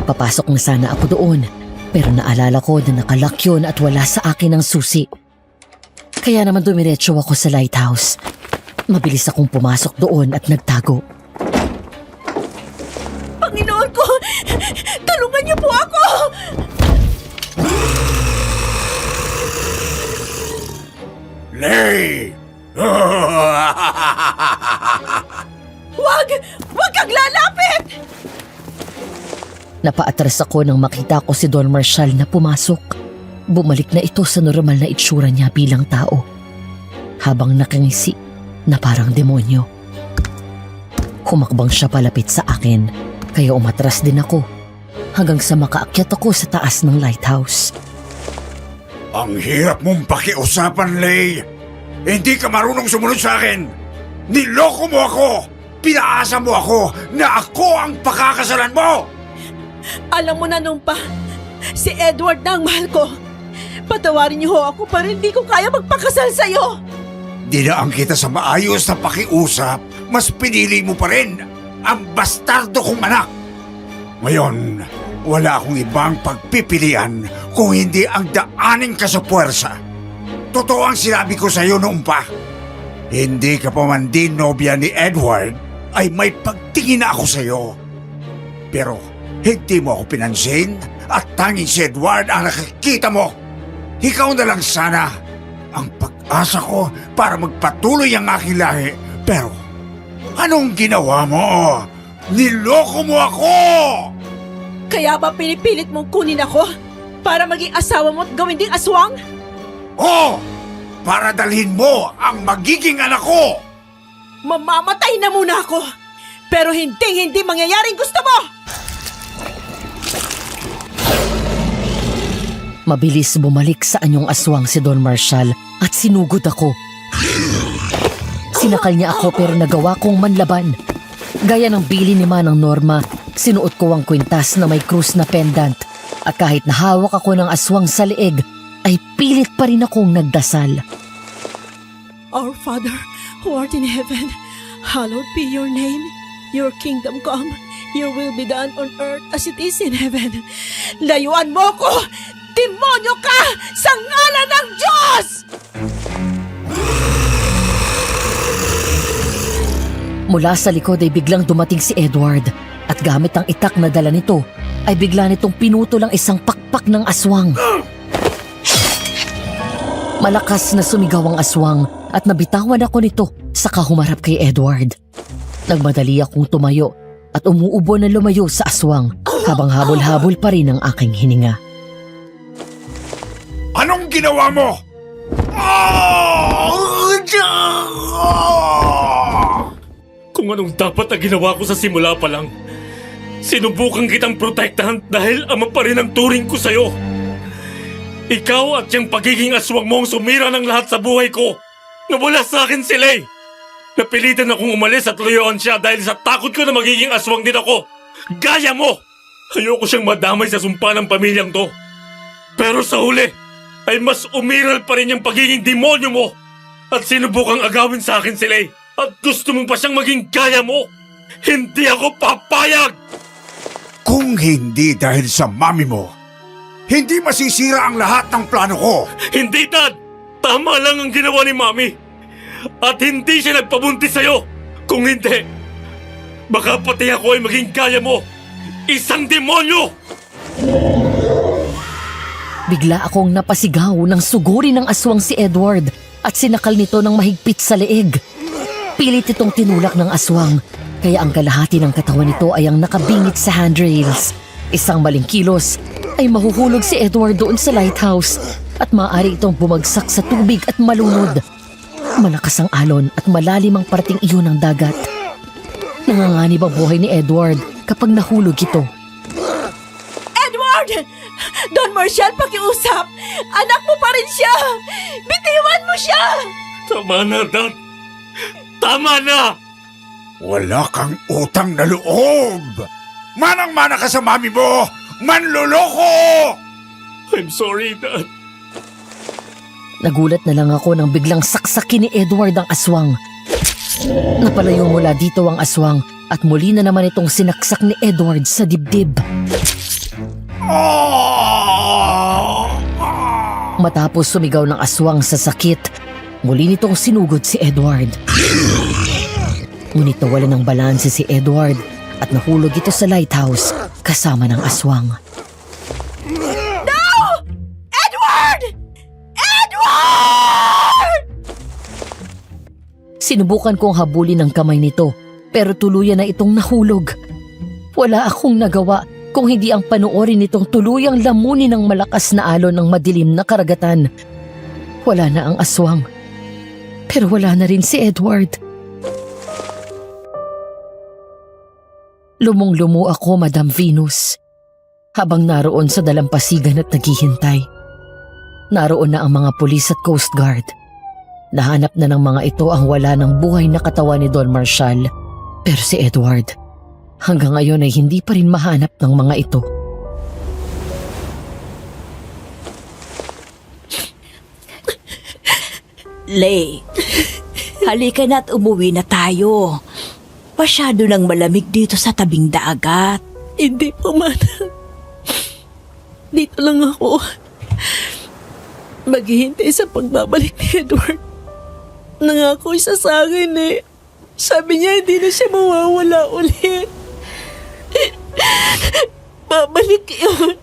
Papasok na sana ako doon pero naalala ko na nakalak yun at wala sa akin ang susi. Kaya naman dumiretso ako sa lighthouse. Mabilis akong pumasok doon at nagtago. Panginoon ko! Tulungan niyo po ako! Lay! Huwag kang lalapit! Napaatras ako nang makita ko si Don Marshall na pumasok. Bumalik na ito sa normal na itsura niya bilang tao. Habang nakangisi na parang demonyo. Humakbang siya palapit sa akin, kaya umatras din ako hanggang sa makaakyat ako sa taas ng lighthouse. Ang hirap mong pakiusapan, Lay. Hindi ka marunong sumunod sa akin. Niloko mo ako. Pinaasa mo ako na ako ang pakakasalan mo. Alam mo na nung pa, si Edward na ang mahal ko. Patawarin niyo ho ako para hindi ko kaya magpakasal sa'yo. Dinaan kita sa maayos na pakiusap, mas pinili mo pa rin ang bastardo kong anak. Ngayon, wala akong ibang pagpipilian kung hindi ang daanin ka sa puwersa. Totoo ang sinabi ko sa iyo noon pa. Hindi ka pa man din nobya ni Edward, ay may pagtingin na ako sa iyo. Pero hindi mo ako pinansin at tanging si Edward ang nakikita mo. Ikaw na lang sana ang pag-asa ko para magpatuloy ang aking lahi. Pero anong ginawa mo? Niloko mo ako! Kaya ba pinipilit mong kunin ako para maging asawa mo at gawin ding aswang? Oo! Para dalhin mo ang magiging anak ko! Mamamatay na muna ako! Pero hindi mangyayaring gusto mo! Mabilis bumalik sa anyong aswang si Don Marshall at sinugod ako. Sinakal niya ako pero nagawa kong manlaban. Gaya ng bili ni Manang Norma, sinuot ko ang kwintas na may krus na pendant at kahit nahawak ako ng aswang sa leeg, ay pilit pa rin akong nagdasal. Our Father, who art in heaven, hallowed be your name. Your kingdom come, your will be done on earth as it is in heaven. Layuan mo ko! Demonyo ka! Sa ngalan ng Diyos! Mula sa likod ay biglang dumating si Edward at gamit ang itak na dala nito ay bigla nitong pinutol ang isang pakpak ng aswang. Malakas na sumigaw ang aswang at nabitawan ako nito saka humarap kay Edward. Nagmadali akong tumayo at umuubo na lumayo sa aswang habang habol-habol pa rin ang aking hininga. Anong ginawa mo? Kung anong dapat na ginawa ko sa simula pa lang. Sinubukan kitang protektahan dahil ama pa rin ang turing ko sa'yo. Ikaw at yung pagiging aswang mo ang sumira ng lahat sa buhay ko. Nawala sa akin si Lay. Napilitan akong umalis at layuan siya dahil sa takot ko na magiging aswang din ako. Gaya mo! Ayoko siyang madamay sa sumpa ng pamilyang to. Pero sa huli, ay mas umiral pa rin yung pagiging demonyo mo. At sinubukang agawin sa akin si Lay. At gusto mo pa siyang maging gaya mo. Hindi ako papayag! Kung hindi dahil sa mami mo, hindi masisira ang lahat ng plano ko. Hindi, Dad! Tama lang ang ginawa ni Mami. At hindi siya nagpabuntis sa'yo. Kung hindi, baka pati ako ay maging kaya mo. Isang demonyo! Bigla akong napasigaw nang sugurin ng aswang si Edward at sinakal nito ng mahigpit sa leeg. Pilit itong tinulak ng aswang, kaya ang kalahati ng katawan nito ay ang nakabingit sa handrails. Isang maling kilos ay mahuhulog si Edward doon sa lighthouse at maaari itong bumagsak sa tubig at malunod. Malakas ang alon at malalim ang parting iyon ng dagat. Nanganganib ang buhay ni Edward kapag nahulog ito. Edward! Don Marshall, pakiusap! Anak mo pa rin siya! Bitiwan mo siya! Tama na, Dad! Tama na! Wala kang utang na loob! Manang-mana ka sa mami mo! Manloloko! I'm sorry, Dad. Nagulat na lang ako nang biglang saksakin ni Edward ang aswang. Napalayo mula dito ang aswang at muli na naman itong sinaksak ni Edward sa dibdib. Matapos sumigaw ng aswang sa sakit, muli nitong sinugod si Edward. Ngunit nawala ng balanse si Edward at nahulog ito sa lighthouse kasama ng aswang. Edward! Edward! Sinubukan kong habulin ang kamay nito pero tuluyan na itong nahulog. Wala akong nagawa kung hindi ang panoorin nitong tuluyang lamunin ng malakas na alon ng madilim na karagatan. Wala na ang aswang. Pero wala na rin si Edward. Lumong-lumo ako, Madam Venus, habang naroon sa dalampasigan at naghihintay. Naroon na ang mga pulis at Coast Guard. Nahanap na ng mga ito ang wala ng buhay na katawan ni Don Marshall. Pero si Edward, hanggang ngayon ay hindi pa rin mahanap ng mga ito. Lay, halika na at umuwi na tayo. Masyado nang malamig dito sa tabing dagat. Hindi po, Manang. Dito lang ako. Maghihintay sa pagbabalik ni Edward. Nangako siya sa akin eh. Sabi niya hindi na siya mawawala ulit. Babalik yun.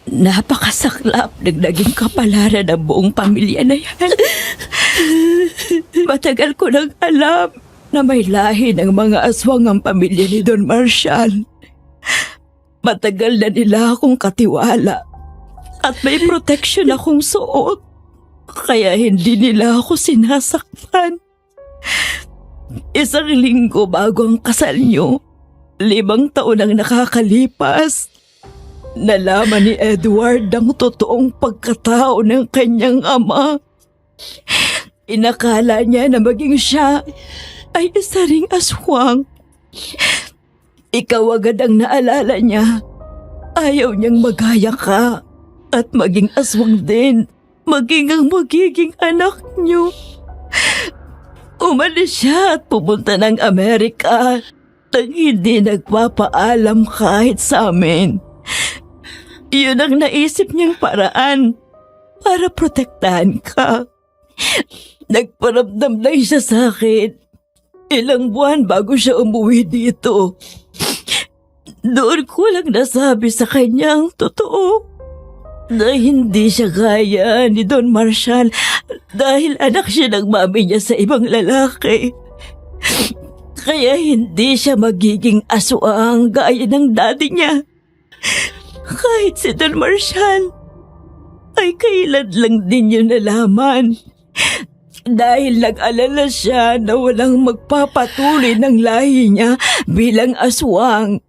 Napakasaklap ng naging kapalaran ng buong pamilya na yan. Matagal ko nang alam na may lahi ng mga aswang ang pamilya ni Don Marshall. Matagal na nila akong katiwala at may protection akong suot. Kaya hindi nila ako sinasaktan. Isang linggo bago ang kasal niyo, 5 taon ang nakakalipas. Nalaman ni Edward ang totoong pagkatao ng kanyang ama. Inakala niya na maging siya ay isa ring aswang. Ikaw agad ang naalala niya. Ayaw niyang magaya ka at maging aswang din. Maging ang magiging anak niyo. Umalis siya at pumunta ng Amerika nang hindi nagpapaalam kahit sa amin. Yun ang naisip niyang paraan para protektahan ka. Nagparamdam lang siya sa akin. Ilang buwan bago siya umuwi dito. Doon ko lang nasabi sa kanya ang totoo. Na hindi siya kaya ni Don Marshall dahil anak siya ng mami niya sa ibang lalaki. Kaya hindi siya magiging aswang gaya ng daddy niya. Kahit si Don Marshall ay kailan lang din yun nalaman. Dahil nag-alala siya na walang magpapatuloy ng lahi niya bilang aswang.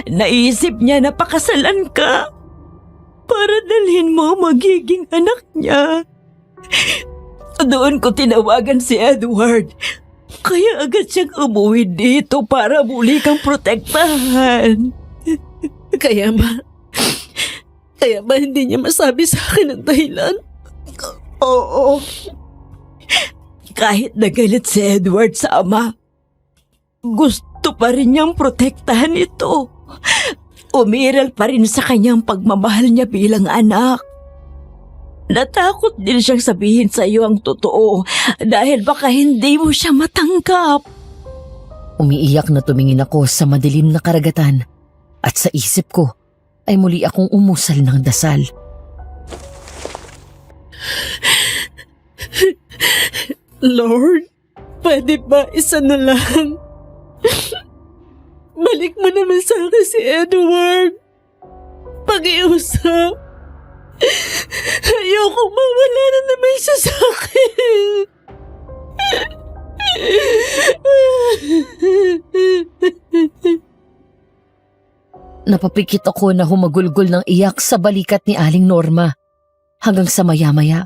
Naisip niya na pakasalan ka para dalhin mo magiging anak niya. Doon ko tinawagan si Edward. Kaya agad siyang umuwi dito para muli kang protektahan. Kaya ba hindi niya masabi sa akin ang dahilan? Oo. Kahit nagalit si Edward sa ama, gusto pa rin niyang protektahan ito. Umiral pa rin sa kanyang pagmamahal niya bilang anak. Natakot din siyang sabihin sa iyo ang totoo dahil baka hindi mo siya matanggap. Umiiyak na tumingin ako sa madilim na karagatan at sa isip ko ay muli akong umusal ng dasal. Lord, pwede ba isa na lang? Balik mo naman sa akin si Edward. Pag-iusap. Ayoko mawala na naman siya sa akin. Napapikit ako na humagulgol ng iyak sa balikat ni Aling Norma. Hanggang sa maya-maya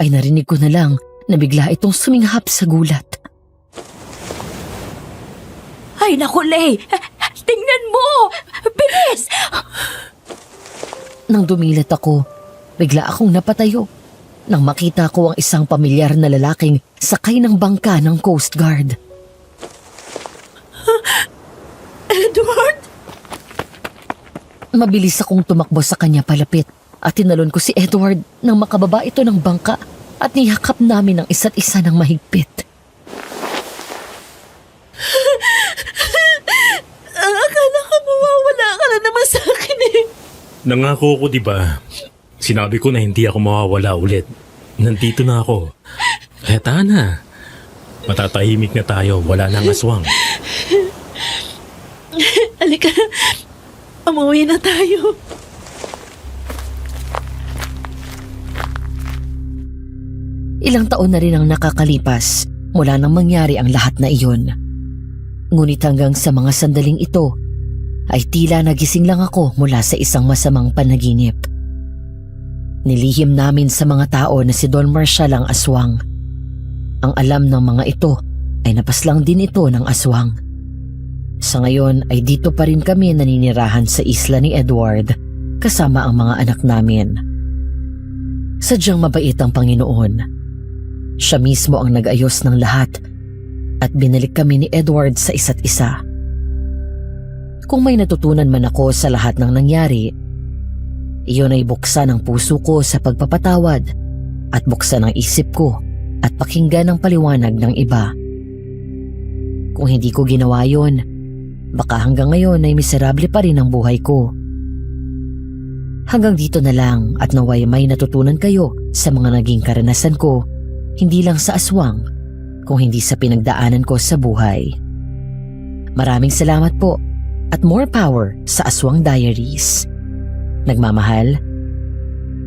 ay narinig ko na lang na bigla itong suminghap sa gulat. Ay naku, Lay! Tingnan mo! Bilis! Nang dumilat ako, bigla akong napatayo nang makita ko ang isang pamilyar na lalaking sakay ng bangka ng Coast Guard. Edward! Mabilis akong tumakbo sa kanya palapit at tinalon ko si Edward nang makababa ito ng bangka at niyakap namin ang isa't isa ng mahigpit. Akala ko mawawala ka na naman sa akin eh. Nangako ko, di ba? Sinabi ko na hindi ako mawawala ulit. Nandito na ako. Kaya na. Matatahimik na tayo. Wala nang aswang. Halika, umuwi na tayo. Ilang taon na rin ang nakakalipas mula nang mangyari ang lahat na iyon. Ngunit hanggang sa mga sandaling ito, ay tila nagising lang ako mula sa isang masamang panaginip. Nilihim namin sa mga tao na si Don Marshall ang aswang. Ang alam ng mga ito ay napaslang din ito ng aswang. Sa ngayon ay dito pa rin kami naninirahan sa isla ni Edward kasama ang mga anak namin. Sadyang mabait ang Panginoon. Siya mismo ang nag-ayos ng lahat at binalik kami ni Edward sa isa't isa. Kung may natutunan man ako sa lahat ng nangyari, iyon ay buksan ang puso ko sa pagpapatawad at buksan ang isip ko at pakinggan ang paliwanag ng iba. Kung hindi ko ginawa yon, baka hanggang ngayon ay miserable pa rin ang buhay ko. Hanggang dito na lang at naway may natutunan kayo sa mga naging karanasan ko, hindi lang sa aswang, kung hindi sa pinagdaanan ko sa buhay. Maraming salamat po at more power sa Aswang Diaries. Nagmamahal,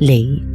Lay.